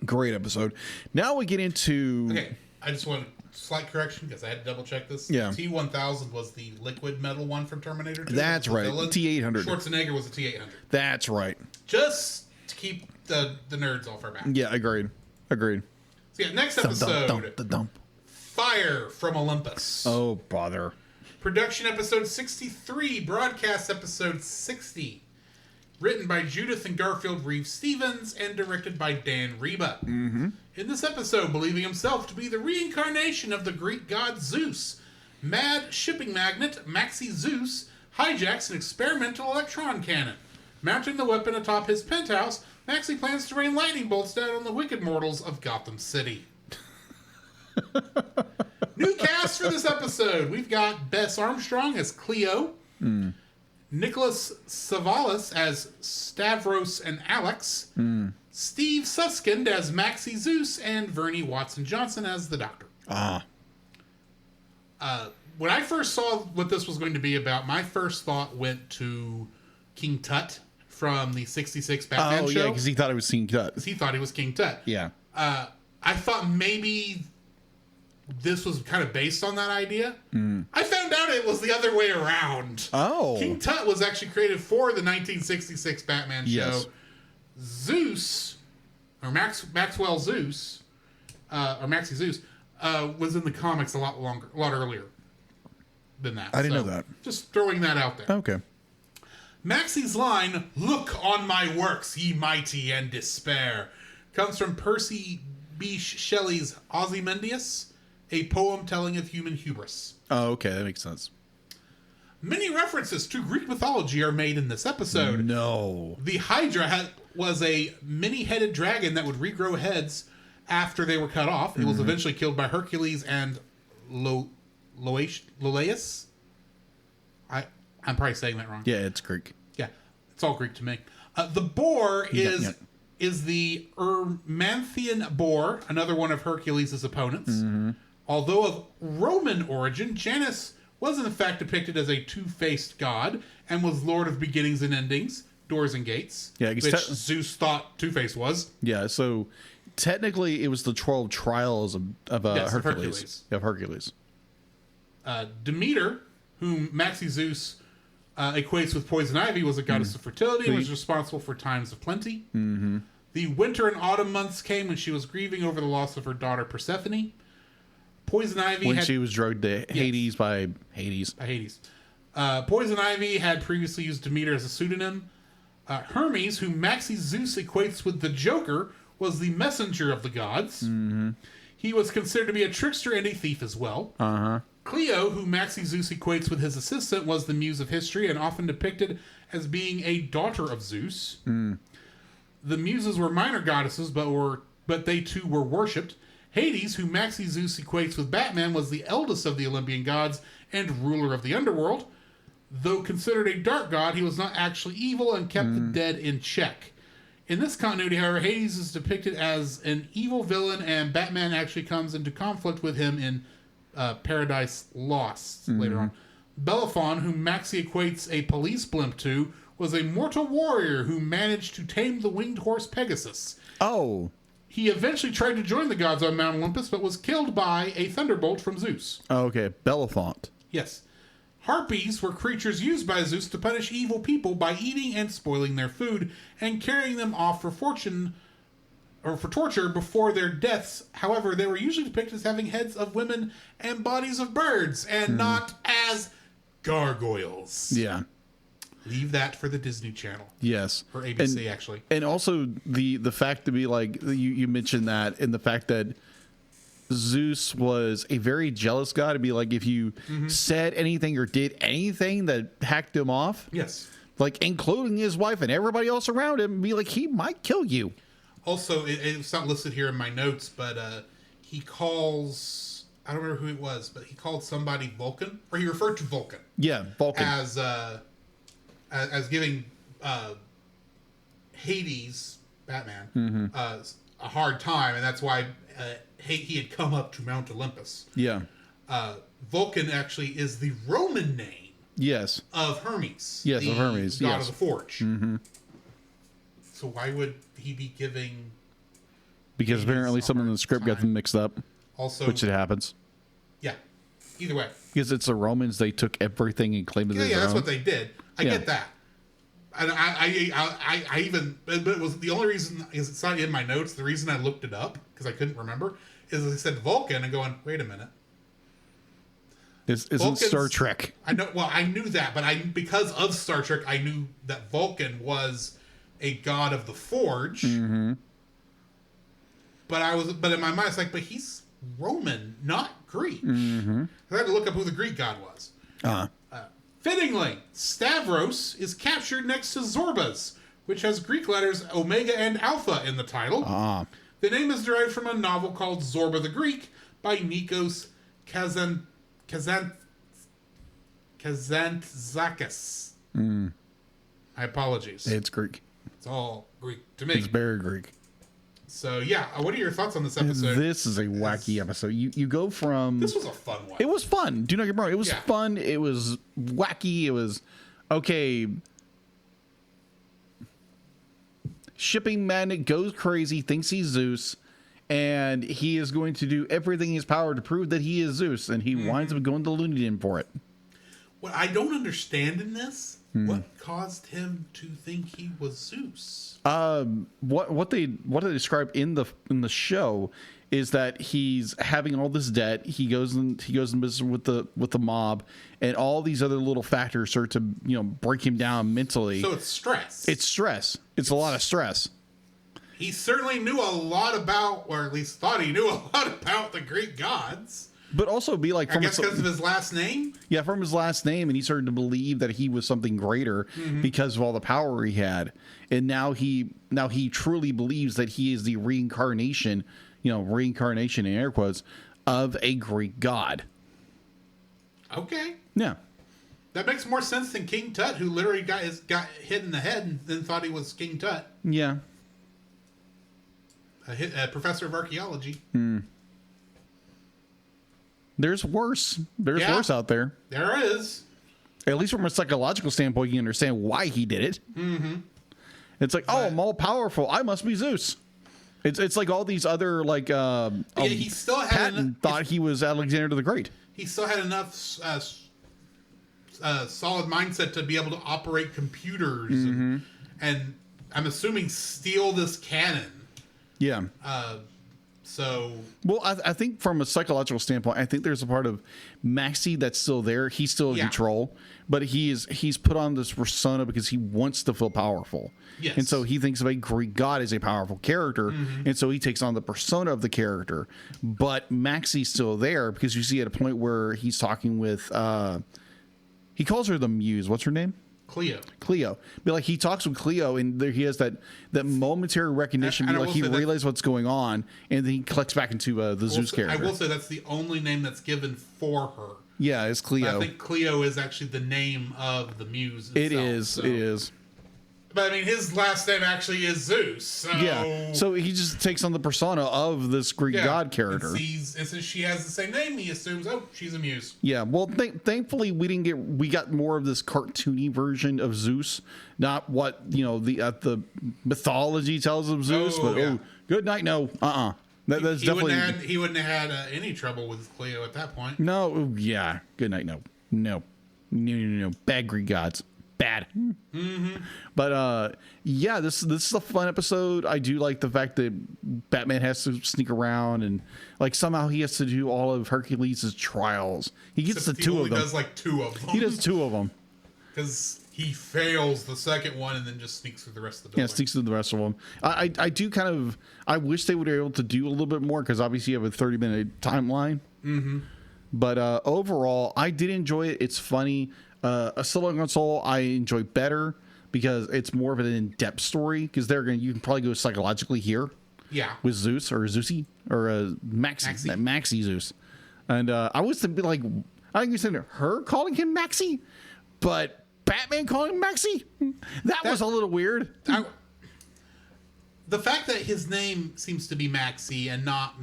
great episode. Now we get into... Okay, I just want slight correction, because I had to double check this. Yeah. T-1000 was the liquid metal one from Terminator 2. That's right. T-800. Schwarzenegger was a T-800. That's right. Just to keep the nerds off our back. Yeah, agreed. So next episode. Fire from Olympus. Oh, bother. Production episode 63. Broadcast episode 60. Written by Judith and Garfield Reeves-Stevens and directed by Dan Reba. In this episode, believing himself to be the reincarnation of the Greek god Zeus, mad shipping magnate Maxi Zeus hijacks an experimental electron cannon. Mounting the weapon atop his penthouse, Maxi plans to rain lightning bolts down on the wicked mortals of Gotham City. New cast for this episode. We've got Bess Armstrong as Cleo. Nicholas Savalas as Stavros and Alex, Steve Suskind as Maxi Zeus, and Vernie Watson-Johnson as the Doctor. When I first saw what this was going to be about, my first thought went to King Tut from the 66 Batman show. Oh, yeah, because he thought it was King Tut. Because he thought he was King Tut. Yeah. I thought maybe this was kind of based on that idea. I found out it was the other way around. Oh. King Tut was actually created for the 1966 Batman show. Zeus, or Maxwell Zeus, or Maxi Zeus, was in the comics a lot earlier than that. I didn't know that. Just throwing that out there. Okay. Maxie's line, "Look on my works, ye mighty, and despair," comes from Percy Bysshe Shelley's Ozymandias, a poem telling of human hubris. Oh, okay, that makes sense. Many references to Greek mythology are made in this episode. No. The Hydra was a many-headed dragon that would regrow heads after they were cut off. It was eventually killed by Hercules and Lolaeus. I'm probably saying that wrong. Yeah, it's Greek. Yeah, it's all Greek to me. The boar is the Ermanthian boar, another one of Hercules' opponents. Although of Roman origin, Janus was in fact depicted as a two-faced god and was lord of beginnings and endings, doors and gates, which Zeus thought Two-Face was. Yeah, so technically it was the 12 trials of Hercules. Of Hercules. Demeter, whom Maxie Zeus equates with poison ivy, was a goddess of fertility and was responsible for times of plenty. The winter and autumn months came when she was grieving over the loss of her daughter Persephone. Poison ivy when she was drugged to Hades by Hades. Poison ivy had previously used Demeter as a pseudonym. Hermes, whom Maxie Zeus equates with the Joker, was the messenger of the gods. He was considered to be a trickster and a thief as well. Clio, who Maxie Zeus equates with his assistant, was the muse of history and often depicted as being a daughter of Zeus. The muses were minor goddesses, but they too were worshipped. Hades, who Maxie Zeus equates with Batman, was the eldest of the Olympian gods and ruler of the underworld. Though considered a dark god, he was not actually evil and kept the dead in check. In this continuity, however, Hades is depicted as an evil villain, and Batman actually comes into conflict with him in Paradise Lost later on. Bellerophon, whom Maxie equates a police blimp to, was a mortal warrior who managed to tame the winged horse Pegasus. Oh. He eventually tried to join the gods on Mount Olympus, but was killed by a thunderbolt from Zeus. Oh, okay. Bellerophon. Yes. Harpies were creatures used by Zeus to punish evil people by eating and spoiling their food and carrying them off for torture before their deaths. However, they were usually depicted as having heads of women and bodies of birds, and not as gargoyles. Yeah. Leave that for the Disney Channel. Yes. Or ABC, actually. And also the fact to be like, you mentioned that, and the fact that Zeus was a very jealous god, to be like, if you said anything or did anything that hacked him off, yes, like including his wife and everybody else around him, be like, he might kill you. Also, it's not listed here in my notes, but he calls, I don't remember who it was, but he called somebody Vulcan, or he referred to Vulcan. Yeah, Vulcan. As giving Hades, Batman, a hard time, and that's why he had come up to Mount Olympus. Yeah. Vulcan actually is the Roman name. Yes. Of Hermes. Yes, of Hermes. God of the Forge. So why would he be giving? Because apparently something in the script got them mixed up. Also, which it happens. Yeah. Either way. Because it's the Romans, they took everything and claimed it as their that's own. what they did. I get that. And I even, but it was the only reason, is it's not in my notes, the reason I looked it up, because I couldn't remember, is I said Vulcan and going, wait a minute. This isn't Star Trek. I know. Well, I knew that, but because of Star Trek, I knew that Vulcan was a god of the Forge. But in my mind, it's like, but he's Roman, not Greek. I had to look up who the Greek god was. Fittingly, Stavros is captured next to Zorbas, which has Greek letters Omega and Alpha in the title. The name is derived from a novel called Zorba the Greek by Nikos Kazantzakis. My apologies. It's Greek. It's all Greek to me. It's very Greek. So, yeah, what are your thoughts on this episode? This is a wacky episode. You go from... This was a fun one. It was fun. Do not get me wrong. It was fun. It was wacky. It was... Okay. Shipping magnet goes crazy, thinks he's Zeus, and he is going to do everything in his power to prove that he is Zeus, and he winds up going to Looney Bin for it. What I don't understand in this... What caused him to think he was Zeus? What they describe in the show is that he's having all this debt. He goes in business with the mob, and all these other little factors start to break him down mentally. So it's stress. It's stress. It's a lot of stress. He certainly knew a lot about, or at least thought he knew a lot about the Greek gods. But also be like, I guess because of his last name? Yeah, from his last name, and he started to believe that he was something greater because of all the power he had. And now he truly believes that he is the reincarnation in air quotes, of a Greek god. Okay. Yeah. That makes more sense than King Tut, who literally got hit in the head and then thought he was King Tut. Yeah. A professor of archaeology. There's worse. There's worse out there. There is. At least from a psychological standpoint, you understand why he did it. It's like, I'm all powerful. I must be Zeus. It's like all these other he still had Patton thought he was Alexander the Great. He still had enough solid mindset to be able to operate computers and I'm assuming steal this cannon. Yeah. Well, I think from a psychological standpoint, I think there's a part of Maxie that's still there. He's still in control, but he's put on this persona because he wants to feel powerful. Yes. And so he thinks of a Greek god as a powerful character, and so he takes on the persona of the character. But Maxie's still there because you see at a point where he's talking with, he calls her the Muse. What's her name? Cleo. But like he talks with Cleo, and there he has that momentary recognition. He realizes what's going on, and then he clicks back into the Zeus character. I will say that's the only name that's given for her. Yeah, it's Cleo. I think Cleo is actually the name of the Muse itself. It is. But I mean, his last name actually is Zeus. So... Yeah. So he just takes on the persona of this Greek god character. And since she has the same name, he assumes, she's a muse. Yeah. Well, thankfully we got more of this cartoony version of Zeus, not what the mythology tells of Zeus. Good night. No. That's definitely. He wouldn't have had any trouble with Cleo at that point. No. Yeah. Good night. No. Bad Greek gods. Bad. But this is a fun episode. I do like the fact that Batman has to sneak around and like somehow he has to do all of Hercules' trials. He gets the two of them. He does like two of them. He does two of them because he fails the second one and then just sneaks through the rest of the building. Yeah, sneaks through the rest of them. I do kind of. I wish they would be able to do a little bit more because obviously you have a 30-minute timeline. But overall, I did enjoy it. It's funny. A Silicon Soul I enjoy better because it's more of an in-depth story because you can probably go psychologically here. Yeah. With Zeus or Zeusy or Maxie Zeus. And I was thinking like I think you said her calling him Maxie, but Batman calling him Maxie? That was a little weird. The fact that his name seems to be Maxie and not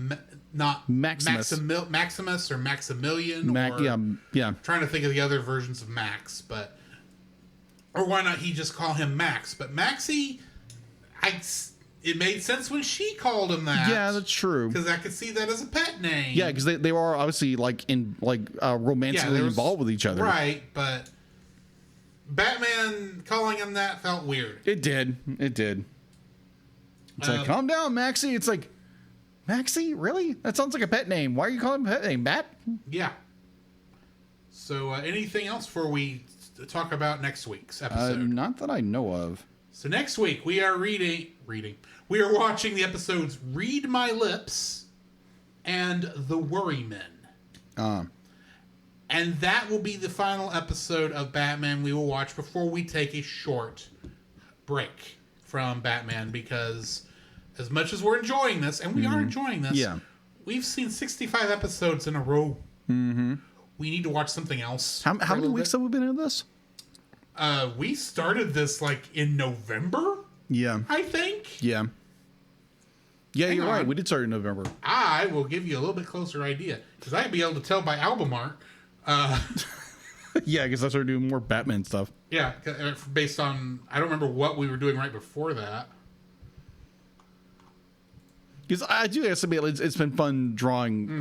Maximus. Maximus or Maximilian. Yeah. Trying to think of the other versions of Max, or why not he just call him Max? But Maxie, it made sense when she called him that. Yeah, that's true. Because I could see that as a pet name. Yeah, because they were obviously romantically involved with each other. Right, but Batman calling him that felt weird. It did. It's like, calm down, Maxie. It's like, Maxie? Really? That sounds like a pet name. Why are you calling him a pet name? Bat? Yeah. So anything else before we talk about next week's episode? Not that I know of. So next week we are reading. We are watching the episodes Read My Lips and The Worrymen. And that will be the final episode of Batman we will watch before we take a short break from Batman because as much as we're enjoying this, and we are enjoying this, we've seen 65 episodes in a row. We need to watch something else. How many weeks have we been in this? We started this in November. Yeah, I think. Yeah, you're right. We did start in November. I will give you a little bit closer idea because I'd be able to tell by album art. Yeah, because I started doing more Batman stuff. Yeah, based on I don't remember what we were doing right before that. Because I do have to admit, it's been fun drawing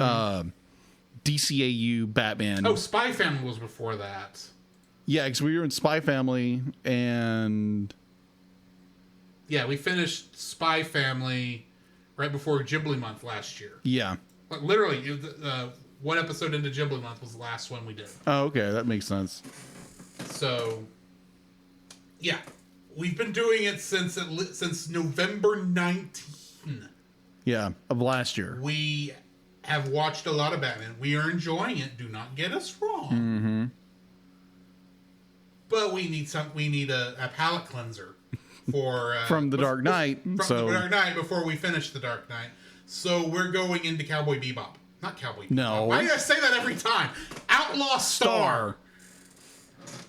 DCAU Batman. Oh, Spy Family was before that. Yeah, because we were in Spy Family, and... Yeah, we finished Spy Family right before Ghibli month last year. Yeah. Like literally, one episode into Ghibli month was the last one we did. Oh, okay. That makes sense. So, yeah. We've been doing it since November 19. Yeah, of last year. We have watched a lot of Batman. We are enjoying it. Do not get us wrong. Mm-hmm. But we need a palate cleanser for from the Dark Knight. From the Dark Knight before we finish the Dark Knight. So we're going into Cowboy Bebop. Not Cowboy Bebop. No. Why do I say that every time? Outlaw Star.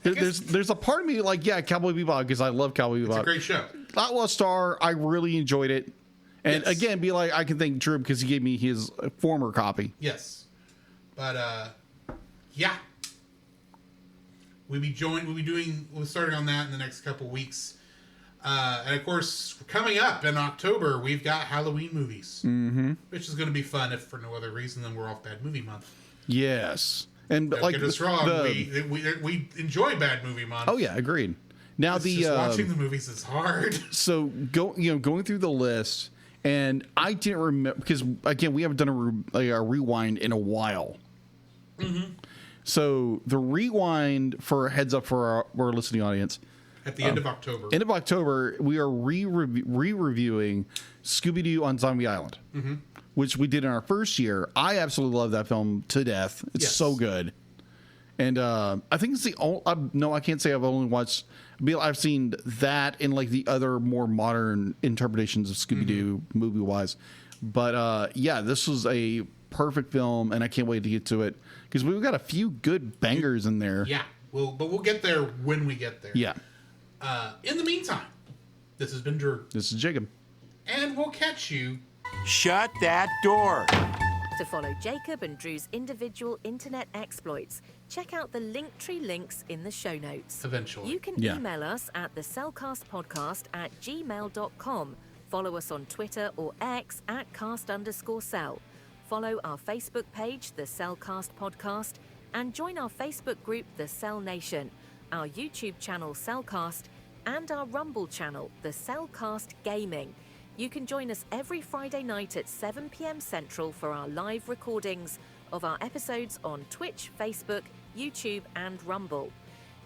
There's a part of me like, yeah, Cowboy Bebop, because I love Cowboy Bebop. It's a great show. Outlaw Star, I really enjoyed it. And Yes. again, be like, I can thank Drew because he gave me his former copy. Yes. But, yeah. We'll be starting on that in the next couple weeks. And of course, coming up in October, we've got Halloween movies. Mm-hmm. Which is going to be fun, if for no other reason than we're off Bad Movie Month. Yes. And Don't get us wrong, we enjoy Bad Movie Month. Oh yeah, agreed. Now Just watching the movies is hard. So going through the list, and I didn't remember because again we haven't done a rewind in a while. Mm-hmm. So the rewind, for a heads up for our listening audience, at the end of October. End of October, we are re-reviewing Scooby-Doo on Zombie Island, which we did in our first year. I absolutely love that film to death. It's so good. And I think it's the only... no, I can't say I've only watched... I've seen that and like the other more modern interpretations of Scooby-Doo movie-wise. But yeah, this was a perfect film, and I can't wait to get to it. Because we've got a few good bangers in there. Yeah, but we'll get there when we get there. Yeah. In the meantime, this has been Drew. This is Jacob. And we'll catch you. Shut that door. To follow Jacob and Drew's individual internet exploits, check out the Linktree links in the show notes. Eventually. You can email us at thecellcastpodcast@gmail.com. Follow us on Twitter or X at @cast_cell. Follow our Facebook page, The Cellcast Podcast, and join our Facebook group, The Cell Nation, our YouTube channel, Cellcast, and our Rumble channel, The Cellcast Gaming. You can join us every Friday night at 7 p.m. Central for our live recordings of our episodes on Twitch, Facebook, YouTube, and Rumble.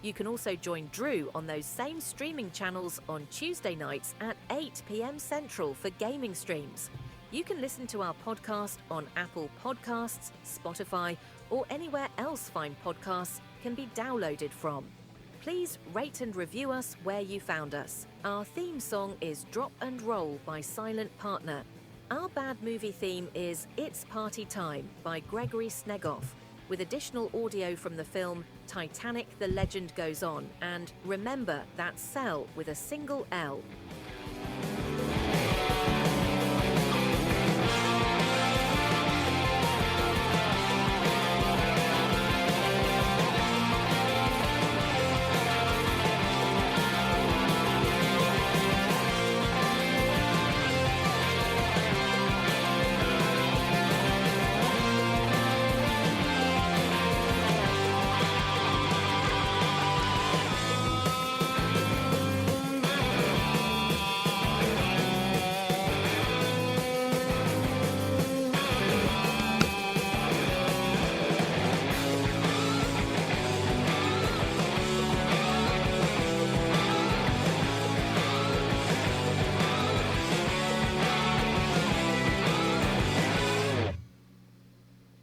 You can also join Drew on those same streaming channels on Tuesday nights at 8 p.m. Central for gaming streams. You can listen to our podcast on Apple Podcasts, Spotify, or anywhere else fine podcasts can be downloaded from. Please rate and review us where you found us. Our theme song is Drop and Roll by Silent Partner. Our bad movie theme is It's Party Time by Gregory Snegoff, with additional audio from the film Titanic: The Legend Goes On, and remember, that's Cell with a single L.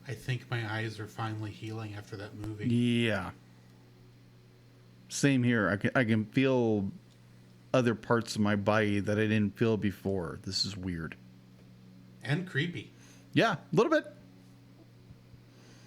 I think my eyes are finally healing after that movie. Yeah. Same here. I can feel other parts of my body that I didn't feel before. This is weird. And creepy. Yeah, a little bit.